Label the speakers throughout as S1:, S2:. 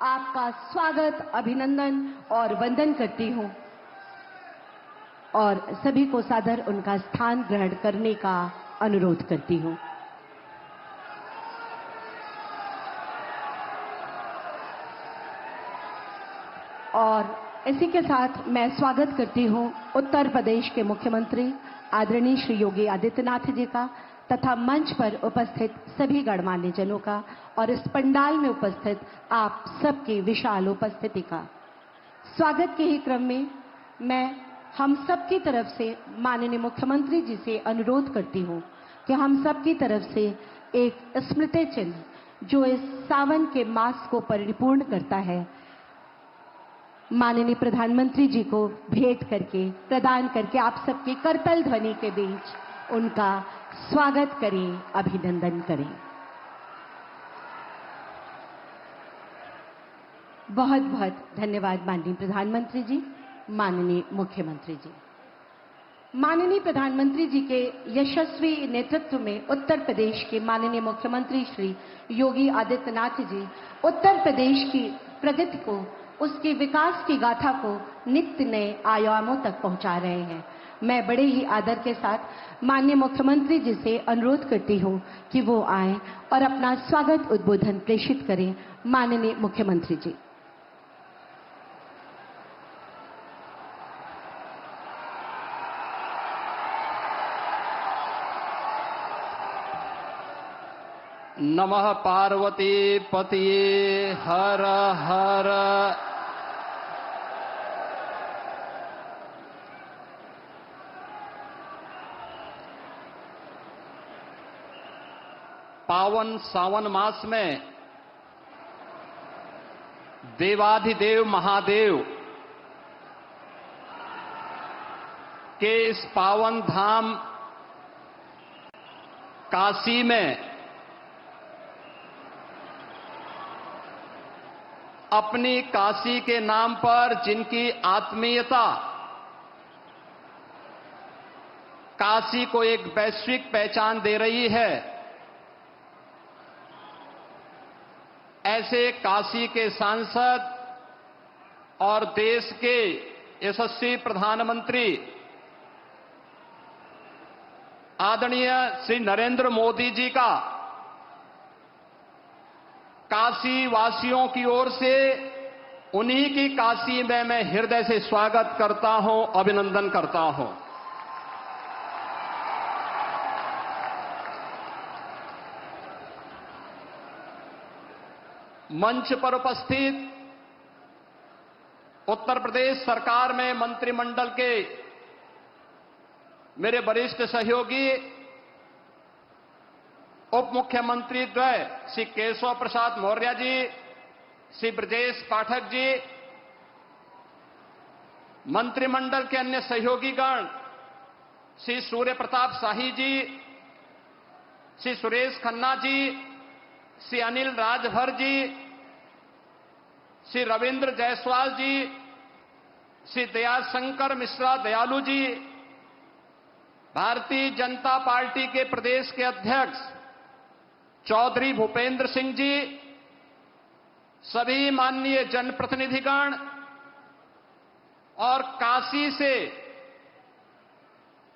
S1: आपका स्वागत, अभिनंदन और वंदन करती हूं और सभी को सादर उनका स्थान ग्रहण करने का अनुरोध करती हूं। और इसी के साथ मैं स्वागत करती हूं उत्तर प्रदेश के मुख्यमंत्री आदरणीय श्री योगी आदित्यनाथ जी का तथा मंच पर उपस्थित सभी गणमान्य जनों का और इस पंडाल में उपस्थित आप सबकी विशाल उपस्थिति का। स्वागत के ही क्रम में मैं हम सबकी तरफ से माननीय मुख्यमंत्री जी से अनुरोध करती हूं कि हम सबकी तरफ से एक स्मृति चिन्ह जो इस सावन के मास को परिपूर्ण करता है, माननीय प्रधानमंत्री जी को भेंट करके प्रदान करके आप सबके करतल ध्वनि के बीच उनका स्वागत करें, अभिनंदन करें। बहुत बहुत धन्यवाद माननीय प्रधानमंत्री जी, माननीय मुख्यमंत्री जी। माननीय प्रधानमंत्री जी के यशस्वी नेतृत्व में उत्तर प्रदेश के माननीय मुख्यमंत्री श्री योगी आदित्यनाथ जी उत्तर प्रदेश की प्रगति को, उसके विकास की गाथा को नित्य नए आयामों तक पहुंचा रहे हैं। मैं बड़े ही आदर के साथ माननीय मुख्यमंत्री जी से अनुरोध करती हूं कि वो आएं और अपना स्वागत उद्बोधन प्रेषित करें। माननीय मुख्यमंत्री जी।
S2: नमः पार्वती पतिये हर हर। पावन सावन मास में देवाधिदेव महादेव के इस पावन धाम काशी में अपनी काशी के नाम पर जिनकी आत्मीयता काशी को एक वैश्विक पहचान दे रही है, ऐसे काशी के सांसद और देश के यशस्वी प्रधानमंत्री आदरणीय श्री नरेंद्र मोदी जी का काशी वासियों की ओर से उन्हीं की काशी में मैं हृदय से स्वागत करता हूं, अभिनंदन करता हूं। मंच पर उपस्थित उत्तर प्रदेश सरकार में मंत्रिमंडल के मेरे वरिष्ठ सहयोगी उप मुख्यमंत्री द्वय श्री केशव प्रसाद मौर्य जी, श्री ब्रजेश पाठक जी, मंत्रिमंडल के अन्य सहयोगीगण श्री सूर्य प्रताप शाही जी, श्री सुरेश खन्ना जी, श्री अनिल राजभर जी, श्री रविंद्र जायसवाल जी, श्री दयाशंकर मिश्रा दयालु जी, भारतीय जनता पार्टी के प्रदेश के अध्यक्ष चौधरी भूपेंद्र सिंह जी, सभी माननीय जनप्रतिनिधिगण और काशी से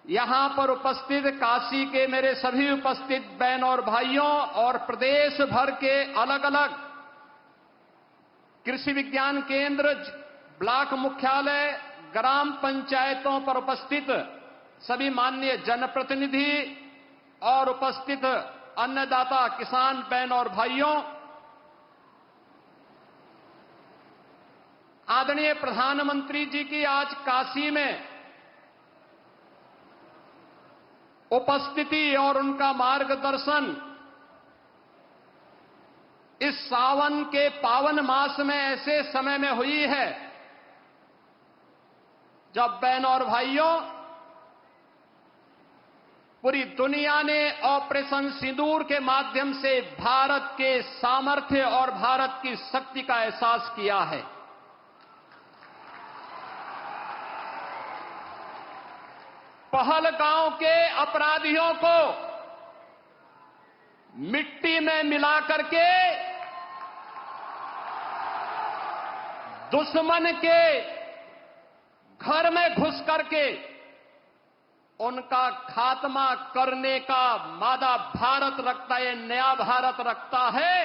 S2: यहां पर उपस्थित काशी के मेरे सभी उपस्थित बहन और भाइयों और प्रदेश भर के अलग अलग कृषि विज्ञान केंद्र, ब्लॉक मुख्यालय, ग्राम पंचायतों पर उपस्थित सभी माननीय जनप्रतिनिधि और उपस्थित अन्नदाता किसान बहन और भाइयों, आदरणीय प्रधानमंत्री जी की आज काशी में उपस्थिति और उनका मार्गदर्शन इस सावन के पावन मास में ऐसे समय में हुई है जब बहन और भाइयों पूरी दुनिया ने ऑपरेशन सिंदूर के माध्यम से भारत के सामर्थ्य और भारत की शक्ति का एहसास किया है। पहलगांव के अपराधियों को मिट्टी में मिला करके दुश्मन के घर में घुस करके उनका खात्मा करने का मादा भारत रखता है, नया भारत रखता है।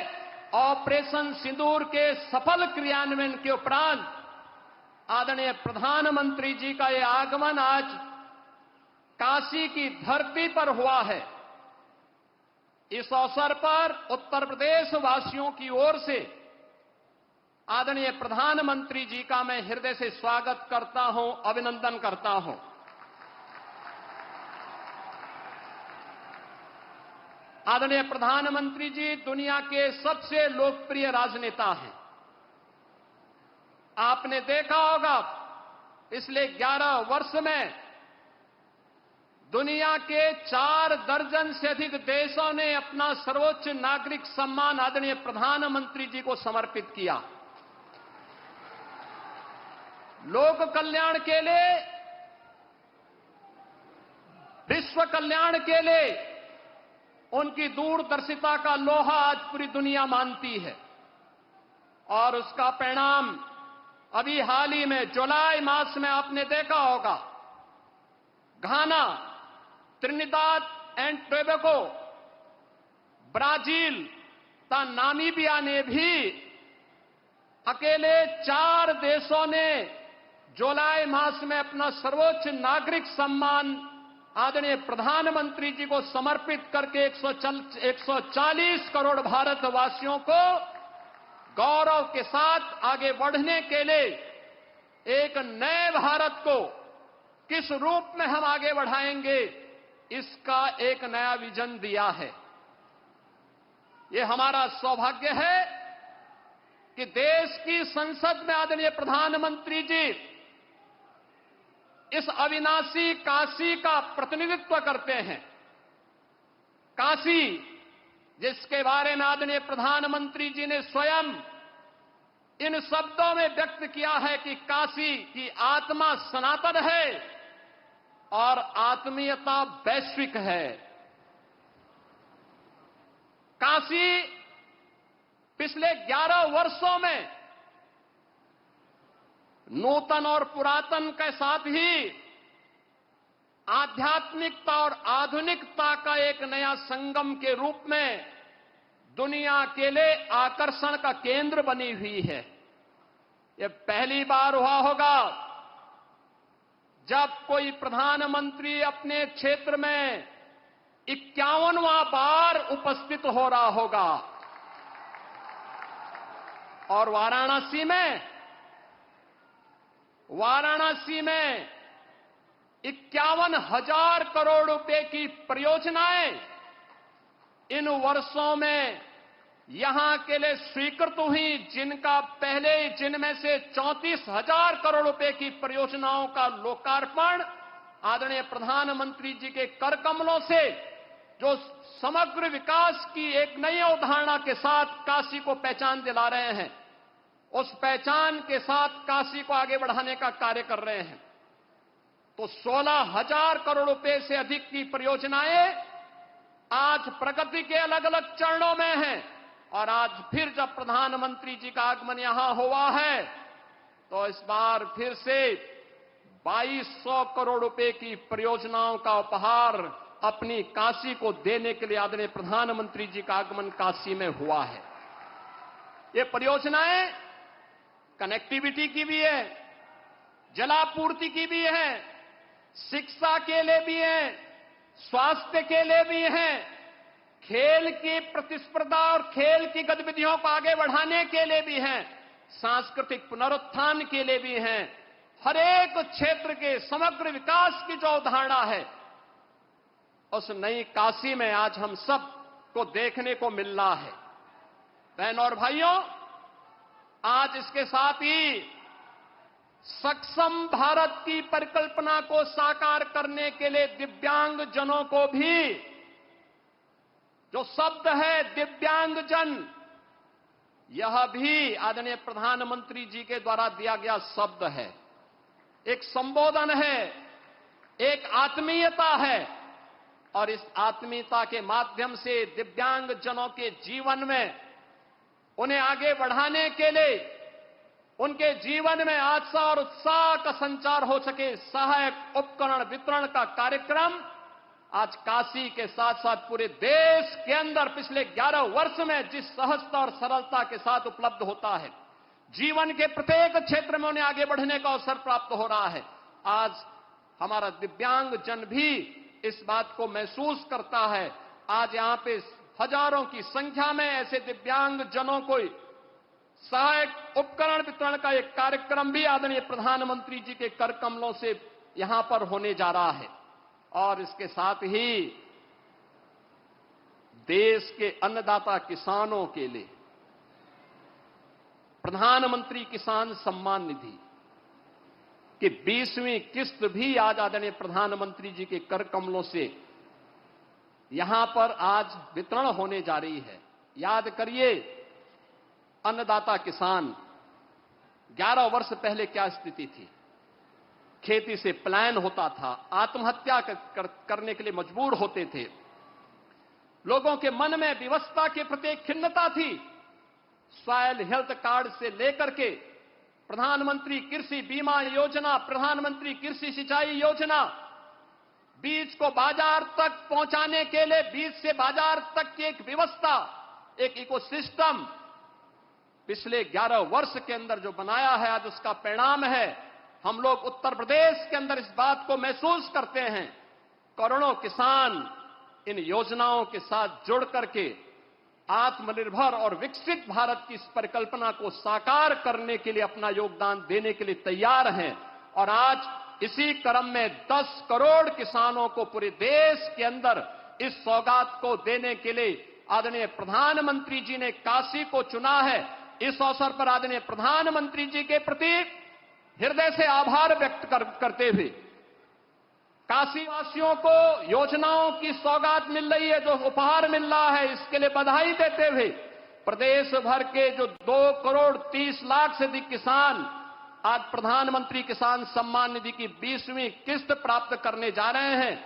S2: ऑपरेशन सिंदूर के सफल क्रियान्वयन के उपरांत आदरणीय प्रधानमंत्री जी का यह आगमन आज काशी की धरती पर हुआ है। इस अवसर पर उत्तर प्रदेश वासियों की ओर से आदरणीय प्रधानमंत्री जी का मैं हृदय से स्वागत करता हूं, अभिनंदन करता हूं। आदरणीय प्रधानमंत्री जी दुनिया के सबसे लोकप्रिय राजनेता हैं। आपने देखा होगा पिछले 11 वर्ष में दुनिया के 4 दर्जन से अधिक देशों ने अपना सर्वोच्च नागरिक सम्मान आदरणीय प्रधानमंत्री जी को समर्पित किया। लोक कल्याण के लिए, विश्व कल्याण के लिए उनकी दूरदर्शिता का लोहा आज पूरी दुनिया मानती है। और उसका परिणाम अभी हाल ही में जुलाई मास में आपने देखा होगा, घाना, त्रिनिदाद एंड टोबैगो, ब्राजील तथा नामीबिया ने भी अकेले 4 देशों ने जुलाई मास में अपना सर्वोच्च नागरिक सम्मान आदरणीय प्रधानमंत्री जी को समर्पित करके 140 करोड़ भारतवासियों को गौरव के साथ आगे बढ़ने के लिए एक नए भारत को किस रूप में हम आगे बढ़ाएंगे, इसका एक नया विजन दिया है। ये हमारा सौभाग्य है कि देश की संसद में आदरणीय प्रधानमंत्री जी इस अविनाशी काशी का प्रतिनिधित्व करते हैं। काशी, जिसके बारे में आदरणीय प्रधानमंत्री जी ने स्वयं इन शब्दों में व्यक्त किया है कि काशी की आत्मा सनातन है और आत्मीयता वैश्विक है। काशी पिछले 11 वर्षों में नूतन और पुरातन के साथ ही आध्यात्मिकता और आधुनिकता का एक नया संगम के रूप में दुनिया के लिए आकर्षण का केंद्र बनी हुई है। यह पहली बार हुआ होगा जब कोई प्रधानमंत्री अपने क्षेत्र में 51वां बार उपस्थित हो रहा होगा। और वाराणसी में 51,000 करोड़ रुपए की परियोजनाएं इन वर्षों में यहां के लिए स्वीकृत हुई, जिनमें से 34,000 करोड़ रुपए की परियोजनाओं का लोकार्पण आदरणीय प्रधानमंत्री जी के कर कमलों से, जो समग्र विकास की एक नई अवधारणा के साथ काशी को पहचान दिला रहे हैं, उस पहचान के साथ काशी को आगे बढ़ाने का कार्य कर रहे हैं। तो 16,000 करोड़ रुपए से अधिक की परियोजनाएं आज प्रगति के अलग अलग चरणों में हैं। और आज फिर जब प्रधानमंत्री जी का आगमन यहां हुआ है तो इस बार फिर से 2200 करोड़ रुपए की परियोजनाओं का उपहार अपनी काशी को देने के लिए आदरणीय प्रधानमंत्री जी का आगमन काशी में हुआ है। ये परियोजनाएं कनेक्टिविटी की भी है, जलापूर्ति की भी है, शिक्षा के लिए भी है, स्वास्थ्य के लिए भी है, खेल की प्रतिस्पर्धा और खेल की गतिविधियों को आगे बढ़ाने के लिए भी है, सांस्कृतिक पुनरुत्थान के लिए भी है। हर एक क्षेत्र के समग्र विकास की जो अवधारणा है, उस नई काशी में आज हम सब को देखने को मिल रहा है। बहनों और भाइयों, आज इसके साथ ही सक्षम भारत की परिकल्पना को साकार करने के लिए दिव्यांग जनों को भी, जो शब्द है दिव्यांगजन, यह भी आदरणीय प्रधानमंत्री जी के द्वारा दिया गया शब्द है, एक संबोधन है, एक आत्मीयता है। और इस आत्मीयता के माध्यम से दिव्यांग जनों के जीवन में उन्हें आगे बढ़ाने के लिए उनके जीवन में आशा और उत्साह का संचार हो सके, सहायक उपकरण वितरण का कार्यक्रम आज काशी के साथ साथ पूरे देश के अंदर पिछले 11 वर्ष में जिस सहजता और सरलता के साथ उपलब्ध होता है, जीवन के प्रत्येक क्षेत्र में उन्हें आगे बढ़ने का अवसर प्राप्त हो रहा है। आज हमारा दिव्यांग जन भी इस बात को महसूस करता है। आज यहां पे हजारों की संख्या में ऐसे दिव्यांग जनों को सहायक उपकरण वितरण का एक कार्यक्रम भी आदरणीय प्रधानमंत्री जी के कर कमलों से यहां पर होने जा रहा है। और इसके साथ ही देश के अन्नदाता किसानों के लिए प्रधानमंत्री किसान सम्मान निधि की 20वीं किस्त भी आज आदरणीय प्रधानमंत्री जी के कर कमलों से यहां पर आज वितरण होने जा रही है। याद करिए, अन्नदाता किसान 11 वर्ष पहले क्या स्थिति थी। खेती से पलायन होता था, आत्महत्या करने के लिए मजबूर होते थे, लोगों के मन में विवशता के प्रति खिन्नता थी। सॉइल हेल्थ कार्ड से लेकर के प्रधानमंत्री कृषि बीमा योजना, प्रधानमंत्री कृषि सिंचाई योजना, बीज को बाजार तक पहुंचाने के लिए बीज से बाजार तक की एक व्यवस्था, एक इकोसिस्टम पिछले 11 वर्ष के अंदर जो बनाया है, आज उसका परिणाम है। हम लोग उत्तर प्रदेश के अंदर इस बात को महसूस करते हैं। करोड़ों किसान इन योजनाओं के साथ जुड़ करके आत्मनिर्भर और विकसित भारत की इस परिकल्पना को साकार करने के लिए अपना योगदान देने के लिए तैयार हैं। और आज इसी क्रम में 10 करोड़ किसानों को पूरे देश के अंदर इस सौगात को देने के लिए आदरणीय प्रधानमंत्री जी ने काशी को चुना है। इस अवसर पर आदरणीय प्रधानमंत्री जी के प्रति हृदय से आभार व्यक्त करते हुए काशी वासियों को योजनाओं की सौगात मिल रही है, जो उपहार मिल रहा है, इसके लिए बधाई देते हुए प्रदेश भर के जो 2 करोड़ 30 लाख से अधिक किसान आज प्रधानमंत्री किसान सम्मान निधि की 20वीं किस्त प्राप्त करने जा रहे हैं,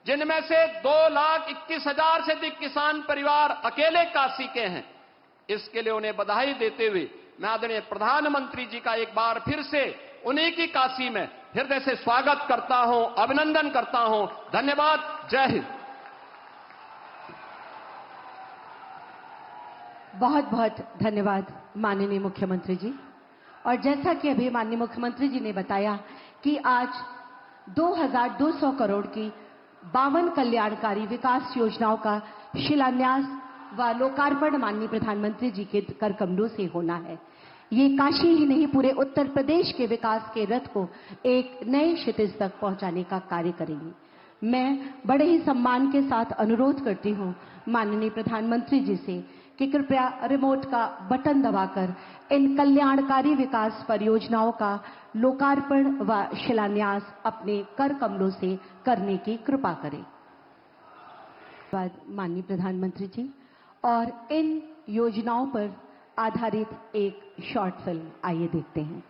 S2: जिनमें से 2,21,000 से अधिक किसान परिवार अकेले काशी के हैं। इसके लिए उन्हें बधाई देते हुए मैं आदरणीय प्रधानमंत्री जी का एक बार फिर से उन्हीं की काशी में हृदय से स्वागत करता हूं, अभिनंदन करता हूं। धन्यवाद। जय हिंद।
S1: बहुत बहुत धन्यवाद माननीय मुख्यमंत्री जी। और जैसा कि अभी माननीय मुख्यमंत्री जी ने बताया कि आज 2200 करोड़ की 52 कल्याणकारी विकास योजनाओं का शिलान्यास व लोकार्पण माननीय प्रधानमंत्री जी के कर कमलों से होना है। ये काशी ही नहीं, पूरे उत्तर प्रदेश के विकास के रथ को एक नए क्षितिज तक पहुंचाने का कार्य करेंगी। मैं बड़े ही सम्मान के साथ अनुरोध करती हूं माननीय प्रधानमंत्री जी से कि कृपया रिमोट का बटन दबाकर इन कल्याणकारी विकास परियोजनाओं का लोकार्पण व शिलान्यास अपने कर कमलों से करने की कृपा करें। माननीय प्रधानमंत्री जी, और इन योजनाओं पर आधारित एक शॉर्ट फिल्म आइए देखते हैं।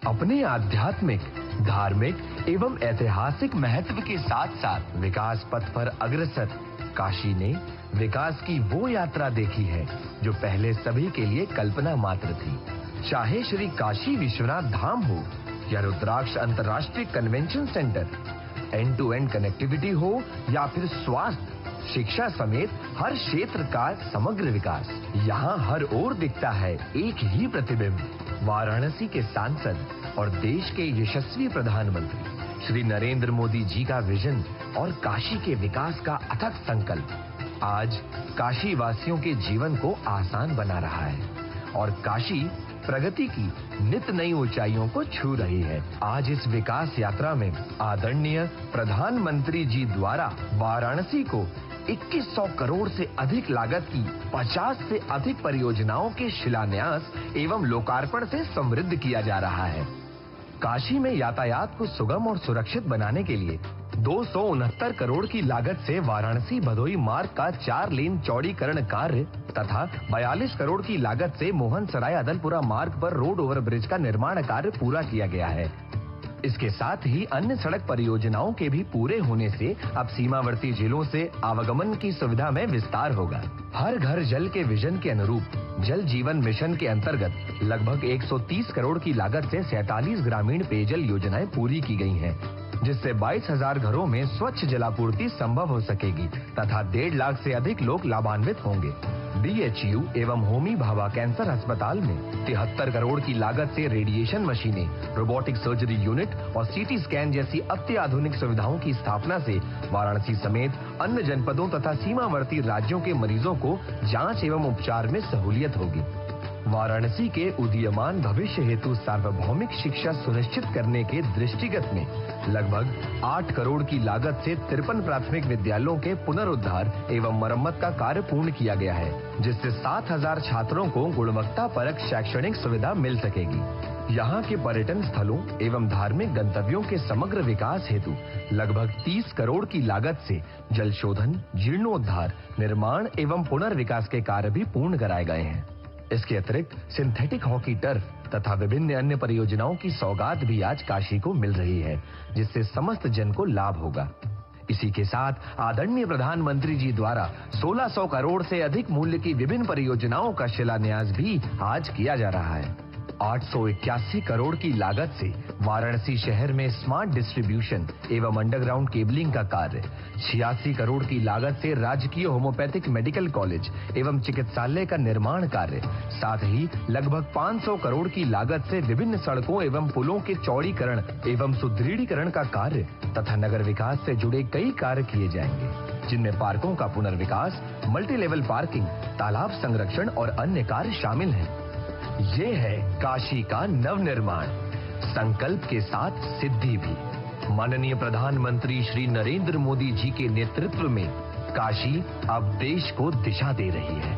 S3: अपने आध्यात्मिक, धार्मिक एवं ऐतिहासिक महत्व के साथ साथ विकास पथ पर अग्रसर काशी ने विकास की वो यात्रा देखी है जो पहले सभी के लिए कल्पना मात्र थी। चाहे श्री काशी विश्वनाथ धाम हो या रुद्राक्ष अंतर्राष्ट्रीय convention centre, end to end connectivity हो या फिर स्वास्थ्य, शिक्षा समेत हर क्षेत्र का समग्र विकास, यहाँ हर ओर दिखता है एक ही प्रतिबिंब। वाराणसी के सांसद और देश के यशस्वी प्रधानमंत्री श्री नरेंद्र मोदी जी का विजन और काशी के विकास का अथक संकल्प आज काशी वासियों के जीवन को आसान बना रहा है और काशी प्रगति की नित नई ऊंचाइयों को छू रही है। आज इस विकास यात्रा में आदरणीय प्रधानमंत्री जी द्वारा वाराणसी को 2100 करोड़ से अधिक लागत की 50 से अधिक परियोजनाओं के शिलान्यास एवं लोकार्पण से समृद्ध किया जा रहा है। काशी में यातायात को सुगम और सुरक्षित बनाने के लिए 269 करोड़ की लागत से वाराणसी भदोई मार्ग का 4 लेन चौड़ीकरण कार्य तथा 42 करोड़ की लागत से मोहन सराय अदलपुरा मार्ग पर रोड ओवरब्रिज का निर्माण कार्य पूरा किया गया है। इसके साथ ही अन्य सड़क परियोजनाओं के भी पूरे होने से अब सीमावर्ती जिलों से आवागमन की सुविधा में विस्तार होगा। हर घर जल के विजन के अनुरूप जल जीवन मिशन के अंतर्गत लगभग 130 करोड़ की लागत से 47 ग्रामीण पेयजल योजनाएं पूरी की गई हैं, जिससे 22,000 घरों में स्वच्छ जलापूर्ति संभव हो सकेगी तथा 1.5 लाख से अधिक लोग लाभान्वित होंगे। BHU एवं होमी भाभा कैंसर अस्पताल में 73 करोड़ की लागत से रेडिएशन मशीनें, रोबोटिक सर्जरी यूनिट और CT स्कैन जैसी अत्याधुनिक सुविधाओं की स्थापना से वाराणसी समेत अन्य जनपदों तथा सीमावर्ती राज्यों के मरीजों को जांच एवं उपचार में सहूलियत होगी। वाराणसी के उदीयमान भविष्य हेतु सार्वभौमिक शिक्षा सुनिश्चित करने के दृष्टिगत में लगभग 8 करोड़ की लागत से 53 प्राथमिक विद्यालयों के पुनरुद्धार एवं मरम्मत का कार्य पूर्ण किया गया है, जिससे 7,000 छात्रों को गुणवत्ता परक शैक्षणिक सुविधा मिल सकेगी। यहाँ के पर्यटन स्थलों एवं धार्मिक गंतव्यों के समग्र विकास हेतु लगभग 30 करोड़ की लागत से जल शोधन, जीर्णोद्धार, निर्माण एवं पुनर्विकास के कार्य भी पूर्ण कराए गए हैं। इसके अतिरिक्त सिंथेटिक हॉकी टर्फ तथा विभिन्न अन्य परियोजनाओं की सौगात भी आज काशी को मिल रही है, जिससे समस्त जन को लाभ होगा। इसी के साथ आदरणीय प्रधानमंत्री जी द्वारा 1600 करोड़ से अधिक मूल्य की विभिन्न परियोजनाओं का शिलान्यास भी आज किया जा रहा है। 881 करोड़ की लागत से वाराणसी शहर में स्मार्ट डिस्ट्रीब्यूशन एवं अंडरग्राउंड केबलिंग का कार्य, 86 करोड़ की लागत से राजकीय होम्योपैथिक मेडिकल कॉलेज एवं चिकित्सालय का निर्माण कार्य, साथ ही लगभग 500 करोड़ की लागत से विभिन्न सड़कों एवं पुलों के चौड़ीकरण एवं सुदृढ़ीकरण का कार्य तथा नगर विकास से जुड़े कई कार्य किए जाएंगे, जिनमें पार्कों का पुनर्विकास, मल्टी लेवल पार्किंग, तालाब संरक्षण और अन्य कार्य शामिल हैं। ये है काशी का नवनिर्माण, संकल्प के साथ सिद्धि भी। माननीय प्रधानमंत्री श्री नरेंद्र मोदी जी के नेतृत्व में काशी अब देश को दिशा दे रही है।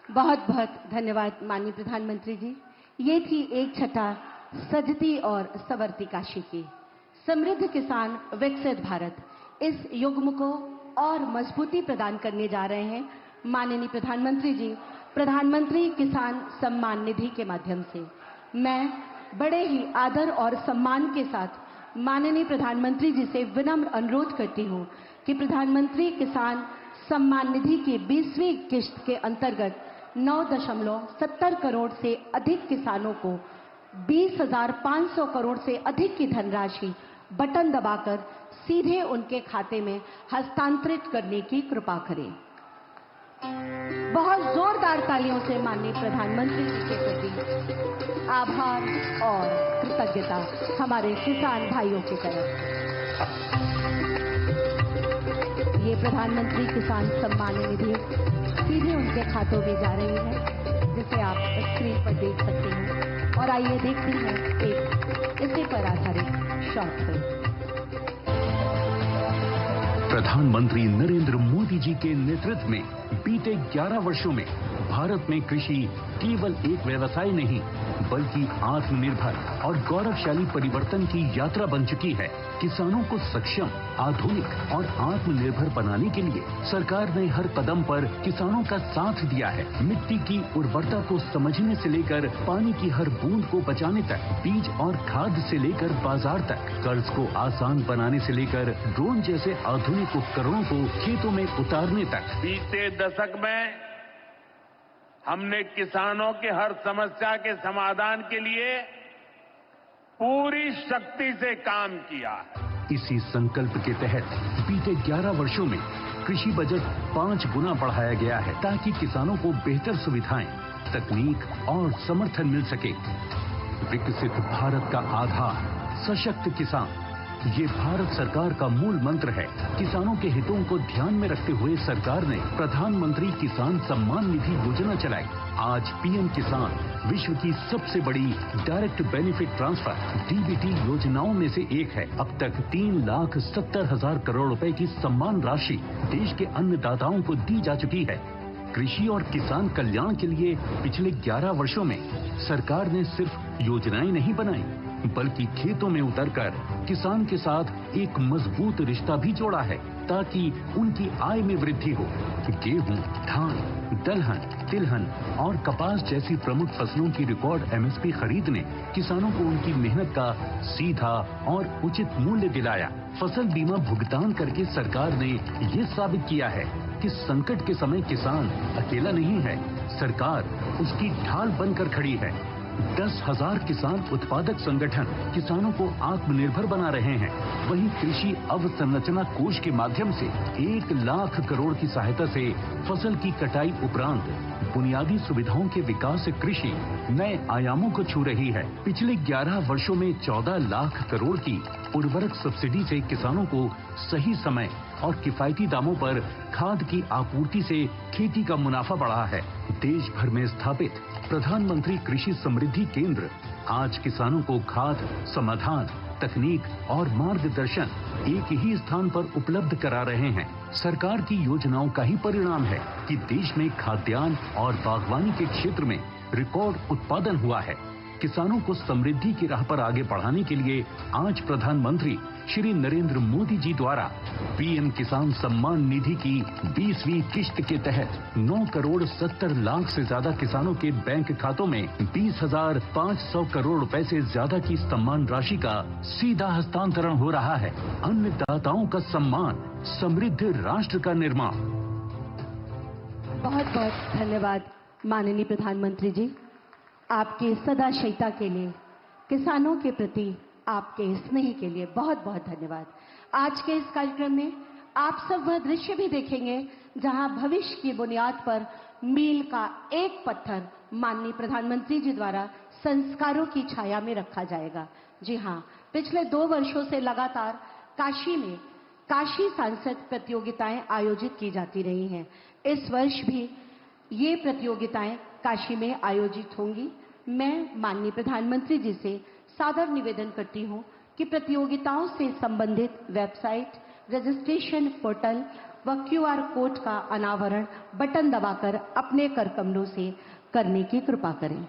S1: बहुत बहुत धन्यवाद माननीय प्रधानमंत्री जी। ये थी एक छटा सजती और संवरती काशी की। समृद्ध किसान विकसित भारत, इस युग्म को और मजबूती प्रदान करने जा रहे हैं माननीय प्रधानमंत्री जी प्रधानमंत्री किसान सम्मान निधि के माध्यम से। मैं बड़े ही आदर और सम्मान के साथ माननीय प्रधानमंत्री जी से विनम्र अनुरोध करती हूं कि प्रधानमंत्री किसान सम्मान निधि की 20वीं किश्त के अंतर्गत 9.70 करोड़ से अधिक किसानों को 20,500 करोड़ से अधिक की धनराशि बटन दबाकर सीधे उनके खाते में हस्तांतरित करने की कृपा करें। बहुत जोरदार तालियों से माननीय प्रधानमंत्री जी के प्रति आभार और कृतज्ञता हमारे किसान भाइयों की तरफ। ये प्रधानमंत्री किसान सम्मान निधि सीधे उनके खातों में जा रही है, जिसे आप स्क्रीन पर देख सकते हैं। और आइए देखते हैं एक इसी पर आधारित शॉर्ट फिल्म।
S4: प्रधानमंत्री नरेंद्र मोदी जी के नेतृत्व में बीते 11 वर्षों में भारत में कृषि केवल एक व्यवसाय नहीं, बल्कि आत्मनिर्भर और गौरवशाली परिवर्तन की यात्रा बन चुकी है। किसानों को सक्षम, आधुनिक और आत्मनिर्भर बनाने के लिए सरकार ने हर कदम पर किसानों का साथ दिया है। मिट्टी की उर्वरता को समझने से लेकर पानी की हर बूंद को बचाने तक, बीज और खाद से लेकर बाजार तक, कर्ज को आसान बनाने से लेकर ड्रोन जैसे आधुनिक उपकरणों को खेतों में उतारने तक।
S5: बीते दशक में हमने किसानों के हर समस्या के समाधान के लिए पूरी शक्ति से काम किया।
S4: इसी संकल्प के तहत बीते 11 वर्षों में कृषि बजट 5 गुना बढ़ाया गया है, ताकि किसानों को बेहतर सुविधाएं, तकनीक और समर्थन मिल सके। विकसित भारत का आधार सशक्त किसान, ये भारत सरकार का मूल मंत्र है। किसानों के हितों को ध्यान में रखते हुए सरकार ने प्रधानमंत्री किसान सम्मान निधि योजना चलाई। आज पीएम किसान विश्व की सबसे बड़ी डायरेक्ट बेनिफिट ट्रांसफर डीबीटी योजनाओं में से एक है। अब तक 3,70,000 करोड़ रुपए की सम्मान राशि देश के अन्नदाताओं को दी जा चुकी है। कृषि और किसान कल्याण के लिए पिछले 11 वर्षों में सरकार ने सिर्फ योजनाएं नहीं बनाई, बल्कि खेतों में उतरकर किसान के साथ एक मजबूत रिश्ता भी जोड़ा है ताकि उनकी आय में वृद्धि हो। गेहूं, धान, दलहन, तिलहन और कपास जैसी प्रमुख फसलों की रिकॉर्ड एमएसपी खरीद ने किसानों को उनकी मेहनत का सीधा और उचित मूल्य दिलाया। फसल बीमा भुगतान करके सरकार ने ये साबित किया है कि संकट के समय किसान अकेला नहीं है, सरकार उसकी ढाल बनकर खड़ी है। 10,000 किसान उत्पादक संगठन किसानों को आत्मनिर्भर बना रहे हैं। वहीं कृषि अवसंरचना कोष के माध्यम से 1 लाख करोड़ की सहायता से फसल की कटाई उपरांत बुनियादी सुविधाओं के विकास से कृषि नए आयामों को छू रही है। पिछले 11 वर्षों में 14 लाख करोड़ की उर्वरक सब्सिडी से किसानों को सही समय और किफायती दामों पर खाद की आपूर्ति से खेती का मुनाफा बढ़ा है। देश भर में स्थापित प्रधानमंत्री कृषि समृद्धि केंद्र आज किसानों को खाद, समाधान, तकनीक और मार्गदर्शन एक ही स्थान पर उपलब्ध करा रहे हैं। सरकार की योजनाओं का ही परिणाम है कि देश में खाद्यान्न और बागवानी के क्षेत्र में रिकॉर्ड उत्पादन हुआ है। किसानों को समृद्धि की राह पर आगे बढ़ाने के लिए आज प्रधानमंत्री श्री नरेंद्र मोदी जी द्वारा पीएम किसान सम्मान निधि की 20वीं किश्त के तहत 9 करोड़ 70 लाख से ज्यादा किसानों के बैंक खातों में 20,500 करोड़ रुपए से ज्यादा की सम्मान राशि का सीधा हस्तांतरण हो रहा है। अन्नदाताओं का सम्मान, समृद्ध राष्ट्र का निर्माण।
S1: बहुत बहुत धन्यवाद माननीय प्रधानमंत्री जी, आपकी सदाशयता के लिए, किसानों के प्रति आपके स्नेह के लिए बहुत बहुत धन्यवाद। आज के इस कार्यक्रम में आप सब वह दृश्य भी देखेंगे जहां भविष्य की बुनियाद पर मील का एक पत्थर माननीय प्रधानमंत्री जी द्वारा संस्कारों की छाया में रखा जाएगा। जी हां, पिछले 2 वर्षों से लगातार काशी में काशी सांसद प्रतियोगिताएं आयोजित की जाती रही हैं। इस वर्ष भी ये प्रतियोगिताएं काशी में आयोजित होंगी। मैं माननीय प्रधानमंत्री जी से सादर निवेदन करती हूं कि प्रतियोगिताओं से संबंधित वेबसाइट, रजिस्ट्रेशन पोर्टल व क्यूआर कोड का अनावरण बटन दबाकर अपने कर कमलों से करने की कृपा करें।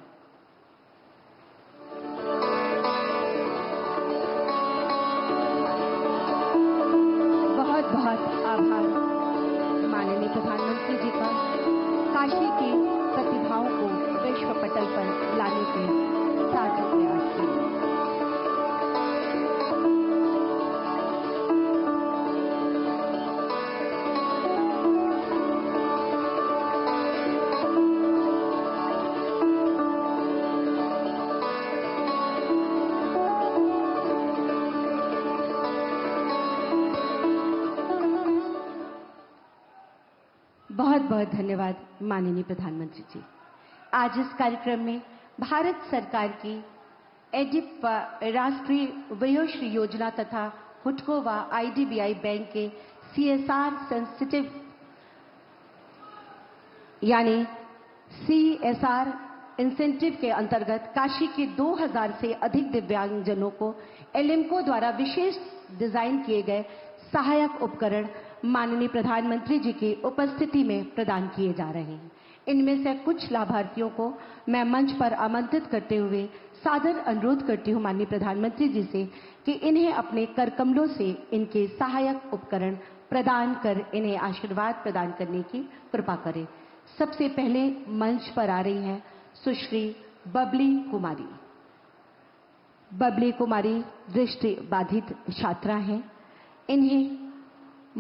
S1: बहुत बहुत आभार माननीय प्रधानमंत्री जी का काशी की प्रतिभाओं को विश्व पटल पर लाने के सार्थक प्रयास के लिए। बहुत बहुत धन्यवाद माननीय प्रधानमंत्री जी। आज इस कार्यक्रम में भारत सरकार की एडिप राष्ट्रीय वयोश्री योजना तथा हुडको व आईडीबीआई बैंक के सीएसआर सेंसिटिव यानी सीएसआर इंसेंटिव के अंतर्गत काशी के 2000 से अधिक दिव्यांगजनों को एलिम्को द्वारा विशेष डिजाइन किए गए सहायक उपकरण माननीय प्रधानमंत्री जी की उपस्थिति में प्रदान किए जा रहे हैं। इनमें से कुछ लाभार्थियों को मैं मंच पर आमंत्रित करते हुए सादर अनुरोध करती हूं माननीय प्रधानमंत्री जी से कि इन्हें अपने कर कमलों से इनके सहायक उपकरण प्रदान कर इन्हें आशीर्वाद प्रदान करने की कृपा करें। सबसे पहले मंच पर आ रही हैं सुश्री बबली कुमारी। बबली कुमारी दृष्टि बाधित छात्रा हैं। इन्हें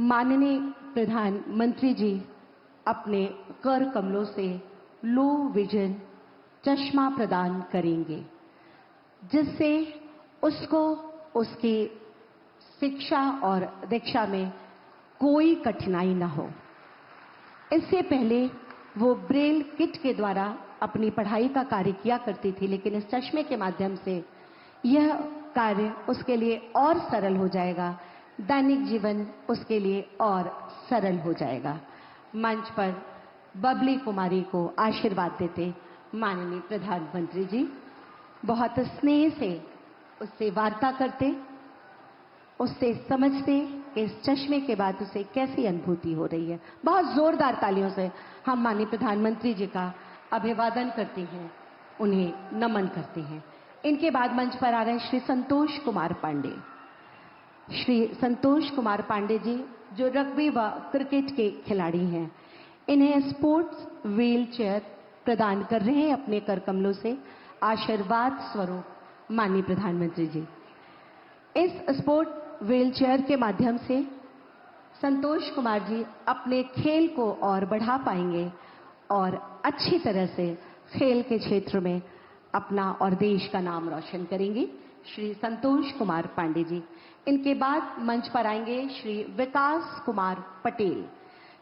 S1: माननीय प्रधानमंत्री जी अपने कर कमलों से लो विजन चश्मा प्रदान करेंगे, जिससे उसको उसकी शिक्षा और दीक्षा में कोई कठिनाई न हो। इससे पहले वो ब्रेल किट के द्वारा अपनी पढ़ाई का कार्य किया करती थी, लेकिन इस चश्मे के माध्यम से यह कार्य उसके लिए और सरल हो जाएगा, दैनिक जीवन उसके लिए और सरल हो जाएगा। मंच पर बबली कुमारी को आशीर्वाद देते माननीय प्रधानमंत्री जी बहुत स्नेह से उससे वार्ता करते, उससे समझते कि इस चश्मे के बाद उसे कैसी अनुभूति हो रही है। बहुत जोरदार तालियों से हम माननीय प्रधानमंत्री जी का अभिवादन करते हैं, उन्हें नमन करते हैं। इनके बाद मंच पर आ रहे हैं श्री संतोष कुमार पांडे। श्री संतोष कुमार पांडे जी जो रग्बी व क्रिकेट के खिलाड़ी हैं, इन्हें स्पोर्ट्स व्हील चेयर प्रदान कर रहे हैं अपने कर कमलों से आशीर्वाद स्वरूप माननीय प्रधानमंत्री जी। इस स्पोर्ट व्हील चेयर के माध्यम से संतोष कुमार जी अपने खेल को और बढ़ा पाएंगे और अच्छी तरह से खेल के क्षेत्र में अपना और देश का नाम रोशन करेंगे। श्री संतोष कुमार पांडे जी। इनके बाद मंच पर आएंगे श्री विकास कुमार पटेल।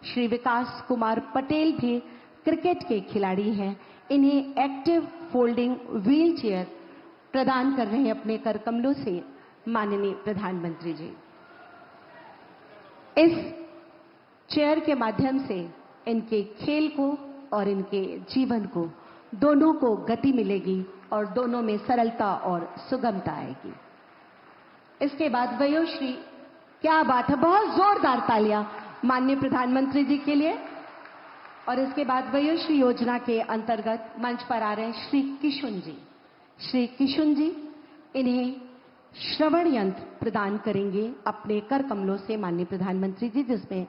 S1: श्री विकास कुमार पटेल भी क्रिकेट के खिलाड़ी हैं। इन्हें एक्टिव फोल्डिंग व्हील चेयर प्रदान कर रहे हैं अपने कर कमलों से माननीय प्रधानमंत्री जी। इस चेयर के माध्यम से इनके खेल को और इनके जीवन को दोनों को गति मिलेगी और दोनों में सरलता और सुगमता आएगी। इसके बाद वयोश्री, क्या बात है, बहुत जोरदार तालियां माननीय प्रधानमंत्री जी के लिए। और इसके बाद वयोश्री योजना के अंतर्गत मंच पर आ रहे हैं श्री किशुन जी। श्री किशुन जी इन्हें श्रवण यंत्र प्रदान करेंगे अपने कर कमलों से माननीय प्रधानमंत्री जी, जिसमें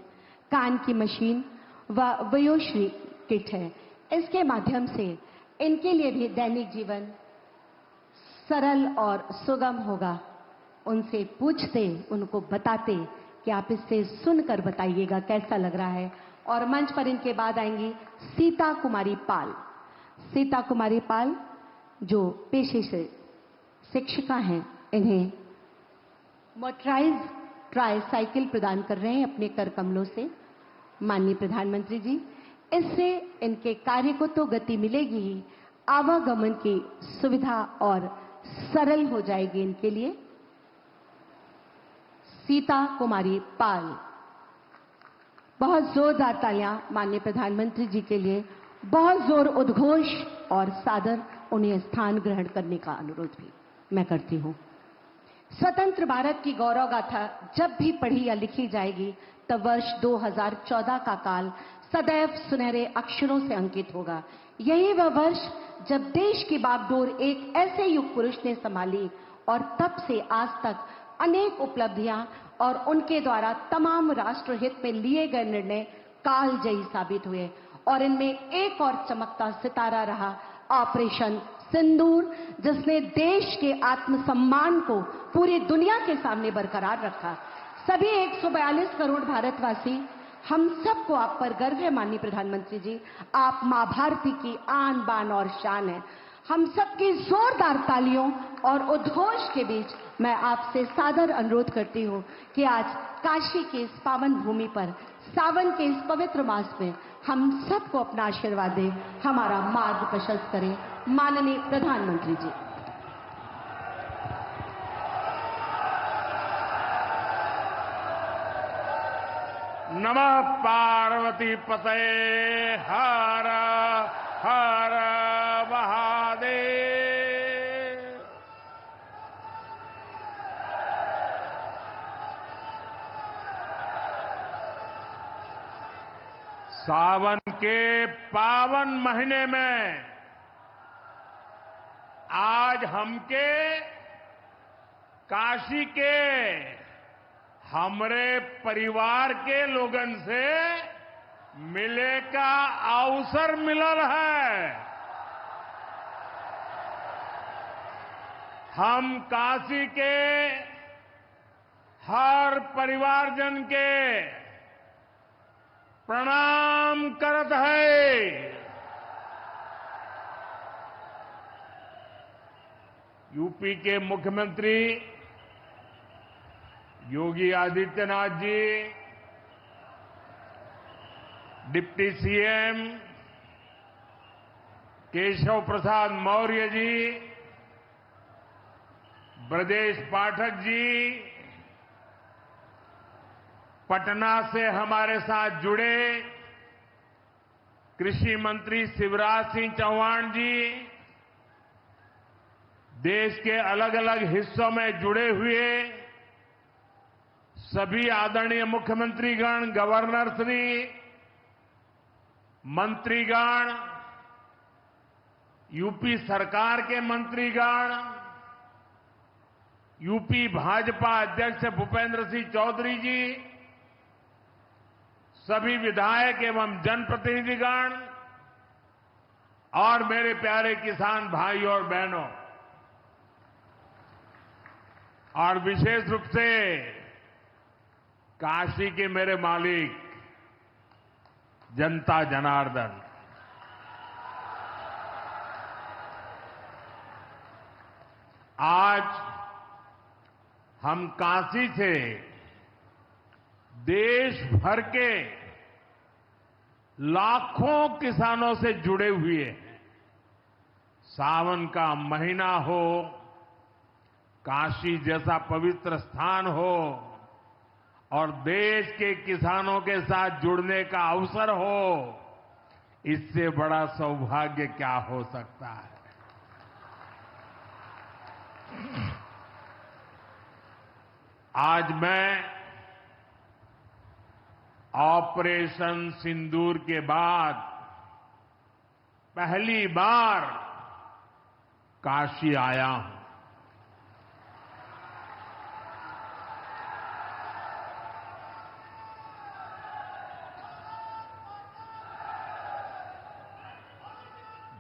S1: कान की मशीन व वयोश्री किट है। इसके माध्यम से इनके लिए भी दैनिक जीवन सरल और सुगम होगा। उनसे पूछते, उनको बताते कि आप इससे सुनकर बताइएगा कैसा लग रहा है। और मंच पर इनके बाद आएंगी सीता कुमारी पाल। सीता कुमारी पाल जो पेशे से शिक्षिका हैं, इन्हें मोटराइज ट्राईसाइकिल प्रदान कर रहे हैं अपने कर कमलों से माननीय प्रधानमंत्री जी। इससे इनके कार्य को तो गति मिलेगी ही, आवागमन की सुविधा और सरल हो जाएगी इनके लिए। सीता कुमारी पाल, बहुत जोरदार तालियां माननीय प्रधानमंत्री जी के लिए। बहुत जोर उद्घोष और सादर उन्हें स्थान ग्रहण करने का अनुरोध भी मैं करती हूं। स्वतंत्र भारत की गौरव गाथा जब भी पढ़ी या लिखी जाएगी तब वर्ष 2014 का काल सदैव सुनहरे अक्षरों से अंकित होगा। यही वह वर्ष जब देश की बागडोर एक ऐसे युग पुरुष ने संभाली और तब से आज तक अनेक उपलब्धियां और उनके द्वारा तमाम राष्ट्रहित में लिए गए निर्णय कालजयी साबित हुए। और इनमें एक और चमकता सितारा रहा ऑपरेशन सिंदूर, जिसने देश के आत्मसम्मान को पूरी दुनिया के सामने बरकरार रखा। सभी 142 करोड़ भारतवासी, हम सबको आप पर गर्व है माननीय प्रधानमंत्री जी। आप मां भारती की आन बान और शान है। हम सबकी जोरदार तालियों और उद्घोष के बीच मैं आपसे सादर अनुरोध करती हूं कि आज काशी के इस पावन भूमि पर सावन के इस पवित्र मास में हम सबको अपना आशीर्वाद दें, हमारा मार्ग प्रशस्त करें माननीय प्रधानमंत्री जी।
S5: नमः पार्वती पतये हर हर महादेव। सावन के पावन महीने में आज हमके काशी के हमरे परिवार के लोगन से मिले का अवसर मिलल है। हम काशी के हर परिवारजन के प्रणाम करत है। यूपी के मुख्यमंत्री योगी आदित्यनाथ जी, डिप्टी सीएम केशव प्रसाद मौर्य जी, ब्रजेश पाठक जी, पटना से हमारे साथ जुड़े कृषि मंत्री शिवराज सिंह चौहान जी, देश के अलग अलग हिस्सों में जुड़े हुए सभी आदरणीय मुख्यमंत्रीगण, गवर्नर श्री, मंत्रीगण, यूपी सरकार के मंत्रीगण, यूपी भाजपा अध्यक्ष भूपेंद्र सिंह चौधरी जी, सभी विधायक एवं जनप्रतिनिधिगण और मेरे प्यारे किसान भाई और बहनों, और विशेष रूप से काशी के मेरे मालिक जनता जनार्दन, आज हम काशी से देश भर के लाखों किसानों से जुड़े हुए हैं। सावन का महीना हो, काशी जैसा पवित्र स्थान हो और देश के किसानों के साथ जुड़ने का अवसर हो, इससे बड़ा सौभाग्य क्या हो सकता है। आज मैं ऑपरेशन सिंदूर के बाद पहली बार काशी आया हूं।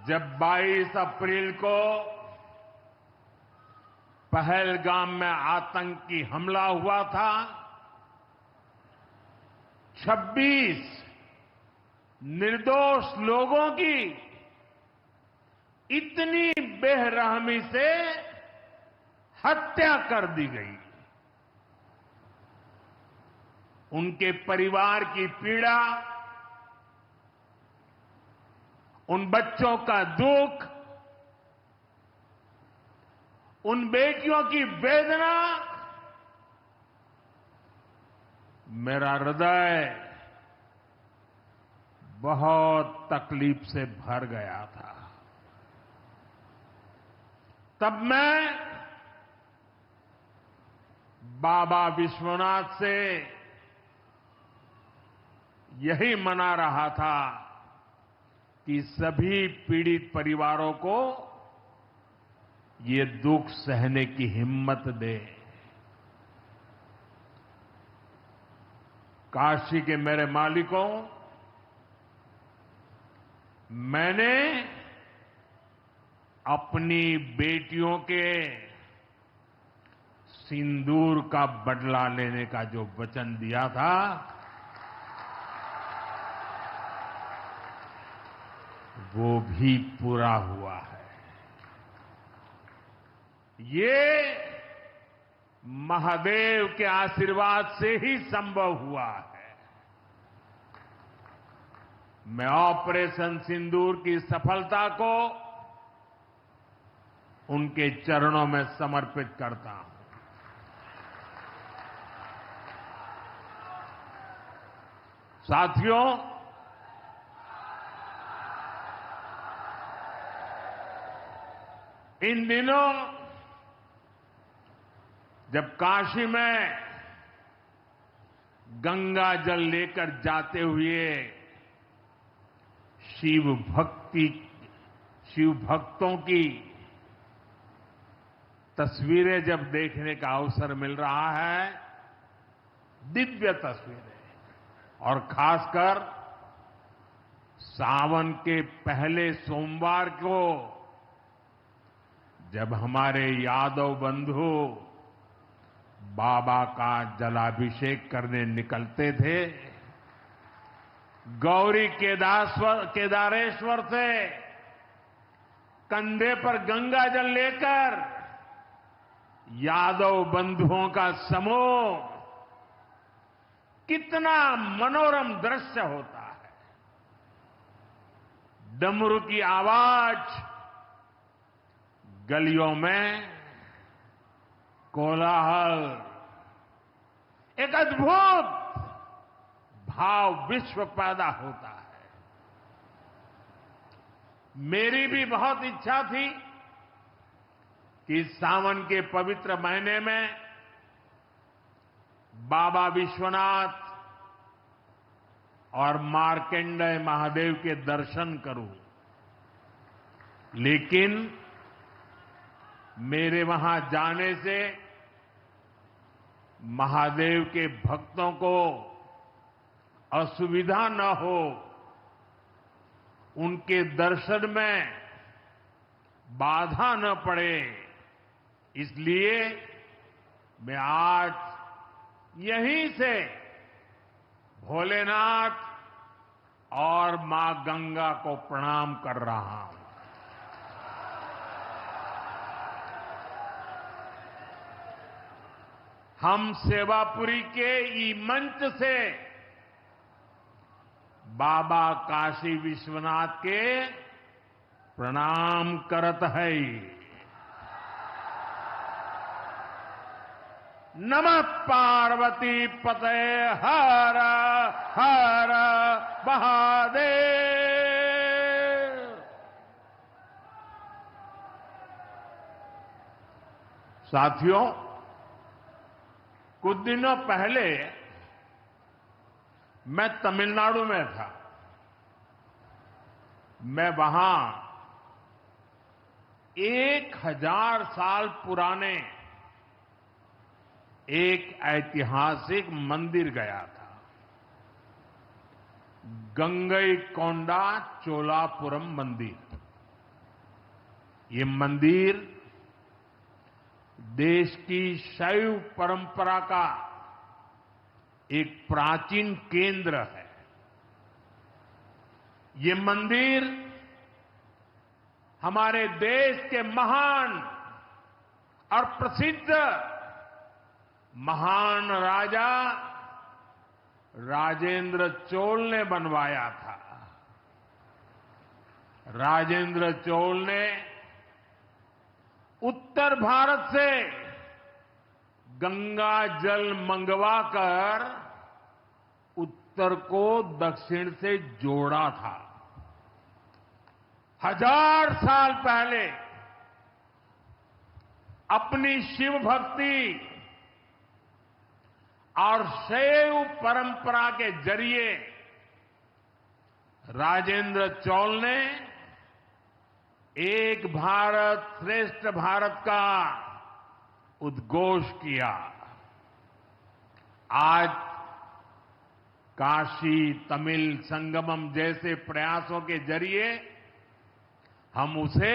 S5: जब 22 अप्रैल को पहलगाम में आतंकी हमला हुआ था, 26 निर्दोष लोगों की इतनी बेरहमी से हत्या कर दी गई। उनके परिवार की पीड़ा, उन बच्चों का दुख, उन बेटियों की वेदना, मेरा हृदय बहुत तकलीफ से भर गया था। तब मैं बाबा विश्वनाथ से यही मना रहा था कि सभी पीड़ित परिवारों को ये दुख सहने की हिम्मत दे। काशी के मेरे मालिकों, मैंने अपनी बेटियों के सिंदूर का बदला लेने का जो वचन दिया था, वो भी पूरा हुआ है। ये महादेव के आशीर्वाद से ही संभव हुआ है। मैं ऑपरेशन सिंदूर की सफलता को उनके चरणों में समर्पित करता हूं। साथियों, इन दिनों जब काशी में गंगा जल लेकर जाते हुए शिव भक्तों की तस्वीरें जब देखने का अवसर मिल रहा है, दिव्य तस्वीरें, और खासकर सावन के पहले सोमवार को जब हमारे यादव बंधु बाबा का जलाभिषेक करने निकलते थे, गौरी केदारेश्वर से कंधे पर गंगा जल लेकर यादव बंधुओं का समूह, कितना मनोरम दृश्य होता है। डमरू की आवाज, गलियों में कोलाहल, एक अद्भुत भाव विश्व पैदा होता है। मेरी भी बहुत इच्छा थी कि सावन के पवित्र महीने में बाबा विश्वनाथ और मार्कंडेय महादेव के दर्शन करूं, लेकिन मेरे वहां जाने से महादेव के भक्तों को असुविधा न हो, उनके दर्शन में बाधा न पड़े, इसलिए मैं आज यहीं से भोलेनाथ और मां गंगा को प्रणाम कर रहा हूं। हम सेवापुरी के ई मंच से बाबा काशी विश्वनाथ के प्रणाम करत है। नमः पार्वती पते हर हर महादेव। साथियों, कुछ दिनों पहले मैं तमिलनाडु में था। मैं वहां 1000 साल पुराने एक ऐतिहासिक मंदिर गया था, गंगईकोंडा चोलापुरम मंदिर। ये मंदिर देश की शैव परंपरा का एक प्राचीन केंद्र है। ये मंदिर हमारे देश के महान और प्रसिद्ध महान राजा राजेंद्र चोल ने बनवाया था। राजेंद्र चोल ने उत्तर भारत से गंगा जल मंगवाकर उत्तर को दक्षिण से जोड़ा था। 1000 साल पहले अपनी शिव भक्ति और शैव परंपरा के जरिए राजेंद्र चोल ने एक भारत श्रेष्ठ भारत का उद्घोष किया। आज काशी तमिल संगमम जैसे प्रयासों के जरिए हम उसे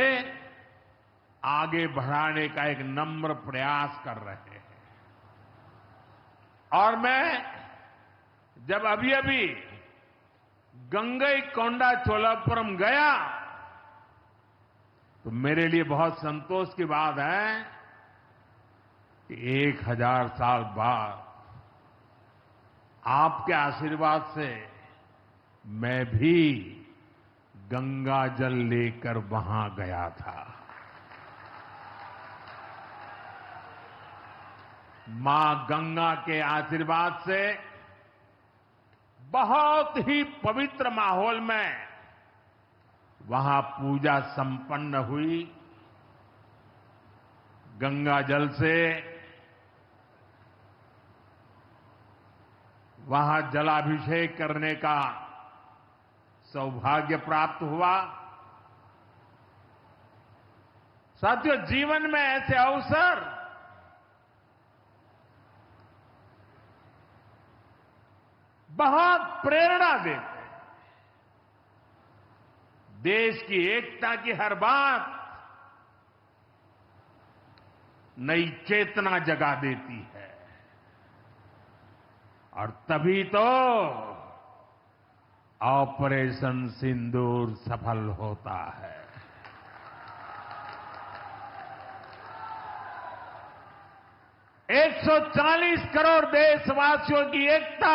S5: आगे बढ़ाने का एक नम्र प्रयास कर रहे हैं। और मैं जब अभी गंगईकोंडा चोलापुरम गया तो मेरे लिए बहुत संतोष की बात है कि 1000 साल बाद आपके आशीर्वाद से मैं भी गंगा जल लेकर वहां गया था। मां गंगा के आशीर्वाद से बहुत ही पवित्र माहौल में वहां पूजा संपन्न हुई। गंगा जल से वहां जलाभिषेक करने का सौभाग्य प्राप्त हुआ। साथियों, जीवन में ऐसे अवसर बहुत प्रेरणा देते हैं। देश की एकता की हर बात नई चेतना जगा देती है और तभी तो ऑपरेशन सिंदूर सफल होता है। एक 140 करोड़ देशवासियों की एकता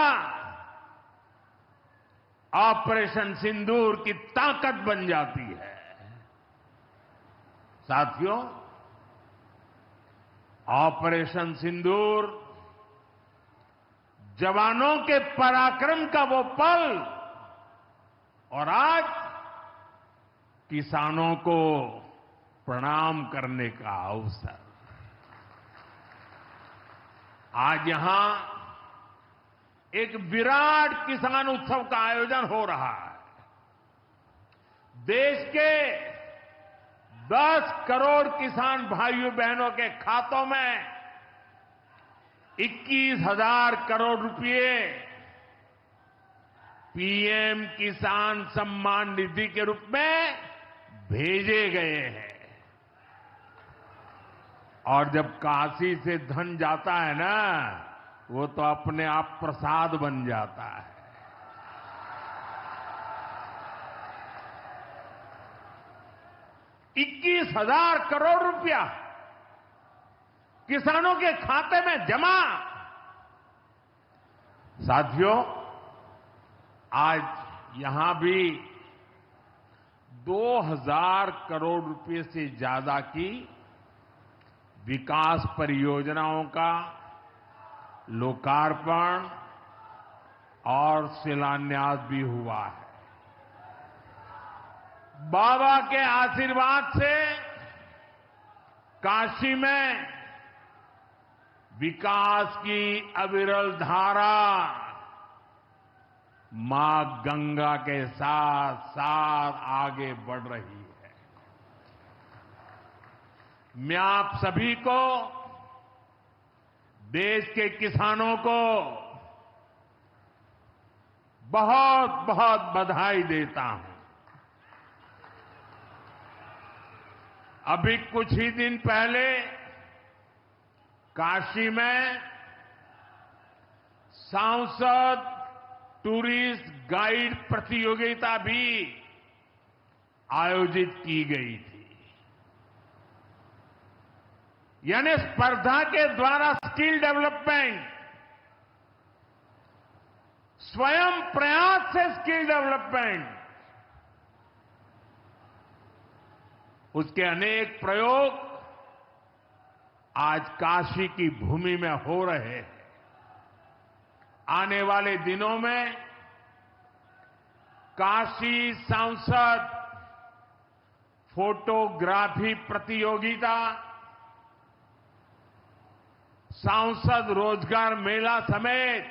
S5: ऑपरेशन सिंदूर की ताकत बन जाती है। साथियों, ऑपरेशन सिंदूर जवानों के पराक्रम का वो पल और आज किसानों को प्रणाम करने का अवसर। आज यहां एक विराट किसान उत्सव का आयोजन हो रहा है। देश के 10 करोड़ किसान भाइयों बहनों के खातों में 21,000 करोड़ रुपए पीएम किसान सम्मान निधि के रूप में भेजे गए हैं। और जब काशी से धन जाता है ना, वो तो अपने आप प्रसाद बन जाता है। ₹21,000 करोड़ रुपया किसानों के खाते में जमा। साथियों, आज यहां भी 2,000 करोड़ रुपए से ज्यादा की विकास परियोजनाओं का लोकार्पण और शिलान्यास भी हुआ है। बाबा के आशीर्वाद से काशी में विकास की अविरल धारा मां गंगा के साथ साथ आगे बढ़ रही है। मैं आप सभी को, देश के किसानों को बहुत बहुत बधाई देता हूं। अभी कुछ ही दिन पहले काशी में सांसद टूरिस्ट गाइड प्रतियोगिता भी आयोजित की गई थी। यानी स्पर्धा के द्वारा स्किल डेवलपमेंट, स्वयं प्रयास से स्किल डेवलपमेंट, उसके अनेक प्रयोग आज काशी की भूमि में हो रहे हैं। आने वाले दिनों में काशी सांसद फोटोग्राफी प्रतियोगिता, सांसद रोजगार मेला समेत